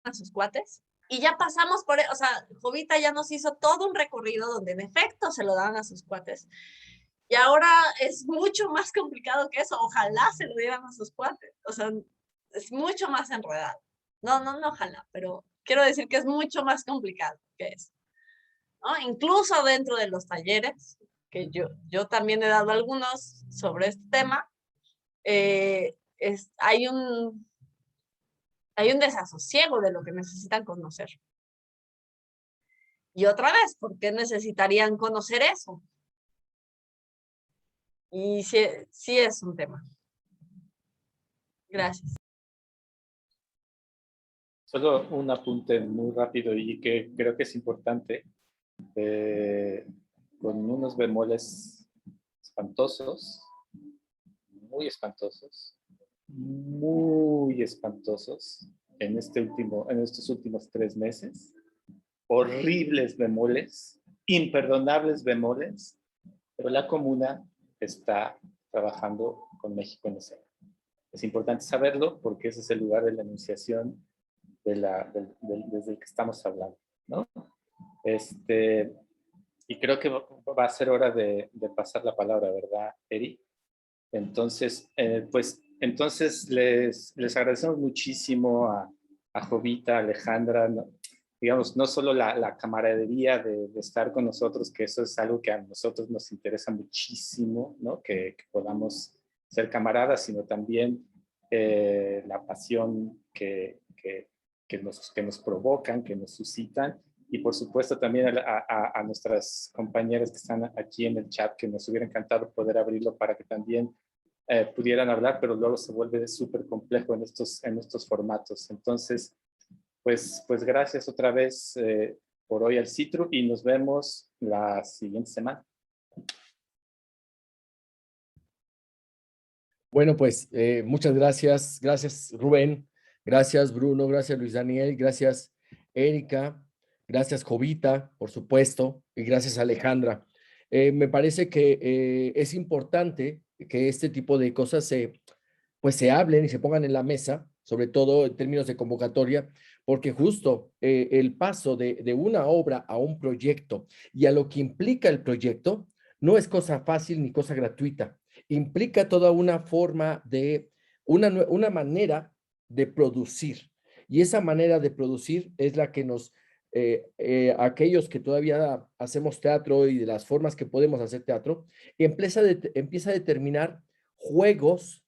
a sus cuates? Y ya pasamos por, o sea, Jovita ya nos hizo todo un recorrido donde en efecto se lo daban a sus cuates. Y ahora es mucho más complicado que eso. Ojalá se lo dieran a sus cuates. O sea, es mucho más enredado. No, ojalá, pero quiero decir que es mucho más complicado que eso, ¿no? Incluso dentro de los talleres, que yo también he dado algunos sobre este tema, hay un desasosiego de lo que necesitan conocer. Y otra vez, ¿por qué necesitarían conocer eso? Y sí es un tema. Gracias. Solo un apunte muy rápido y que creo que es importante, con unos bemoles espantosos, muy espantosos, en estos últimos 3 meses, horribles bemoles, imperdonables bemoles, pero la comuna está trabajando con México en escena. Es importante saberlo porque ese es el lugar de la enunciación desde el que estamos hablando, ¿no? Y creo que va a ser hora de pasar la palabra, ¿verdad, Eri? Entonces, entonces les agradecemos muchísimo a Jovita, a Alejandra, ¿no? Digamos, no solo la camaradería de estar con nosotros, que eso es algo que a nosotros nos interesa muchísimo, ¿no? Que podamos ser camaradas, sino también la pasión que nos provocan, que nos suscitan, y por supuesto también a nuestras compañeras que están aquí en el chat, que nos hubiera encantado poder abrirlo para que también pudieran hablar, pero luego se vuelve súper complejo en estos formatos. Entonces, pues gracias otra vez por hoy al Citru y nos vemos la siguiente semana. Bueno, pues muchas gracias. Gracias, Rubén. Gracias, Bruno. Gracias, Luis Daniel. Gracias, Erika. Gracias, Jovita, por supuesto. Y gracias, Alejandra. Me parece que es importante que este tipo de cosas se hablen y se pongan en la mesa, sobre todo en términos de convocatoria, porque justo el paso de una obra a un proyecto y a lo que implica el proyecto no es cosa fácil ni cosa gratuita. Implica toda una forma de, una manera de producir. Y esa manera de producir es la que nos, aquellos que todavía hacemos teatro y de las formas que podemos hacer teatro, empieza a determinar juegos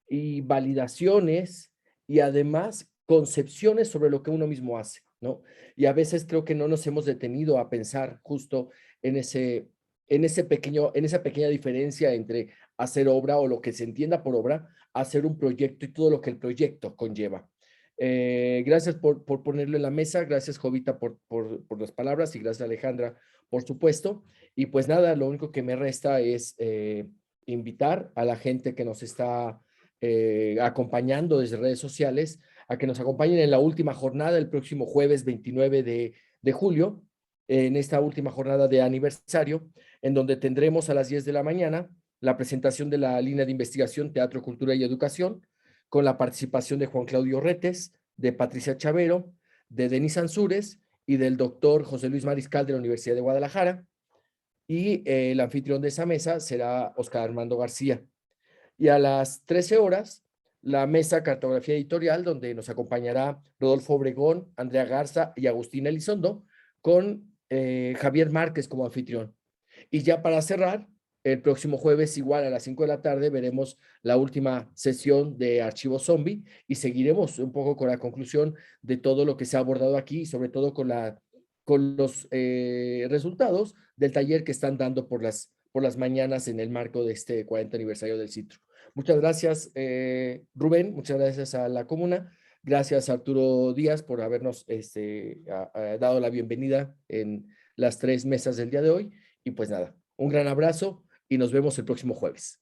y validaciones y además concepciones sobre lo que uno mismo hace, ¿no? Y a veces creo que no nos hemos detenido a pensar justo en esa pequeña diferencia entre hacer obra o lo que se entienda por obra, hacer un proyecto y todo lo que el proyecto conlleva. Gracias por ponerlo en la mesa, gracias Jovita por las palabras y gracias Alejandra, por supuesto. Y pues nada, lo único que me resta es invitar a la gente que nos está acompañando desde redes sociales a que nos acompañen en la última jornada el próximo jueves 29 de julio, en esta última jornada de aniversario, en donde tendremos a las 10 de la mañana la presentación de la línea de investigación Teatro, Cultura y Educación, con la participación de Juan Claudio Retes, de Patricia Chavero, de Denis Ansúrez y del doctor José Luis Mariscal de la Universidad de Guadalajara. Y el anfitrión de esa mesa será Oscar Armando García. Y a las 13 horas, la mesa Cartografía Editorial, donde nos acompañará Rodolfo Obregón, Andrea Garza y Agustina Elizondo, con Javier Márquez como anfitrión. Y ya para cerrar, el próximo jueves, igual a las 5 de la tarde, veremos la última sesión de Archivo Zombie y seguiremos un poco con la conclusión de todo lo que se ha abordado aquí y sobre todo con los resultados del taller que están dando por las mañanas en el marco de este 40 aniversario del CITRU. Muchas gracias, Rubén, muchas gracias a la comuna, gracias a Arturo Díaz por habernos dado la bienvenida en las 3 mesas del día de hoy y pues nada, un gran abrazo y nos vemos el próximo jueves.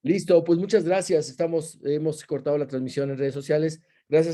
Listo, pues muchas gracias. Hemos cortado la transmisión en redes sociales. Gracias.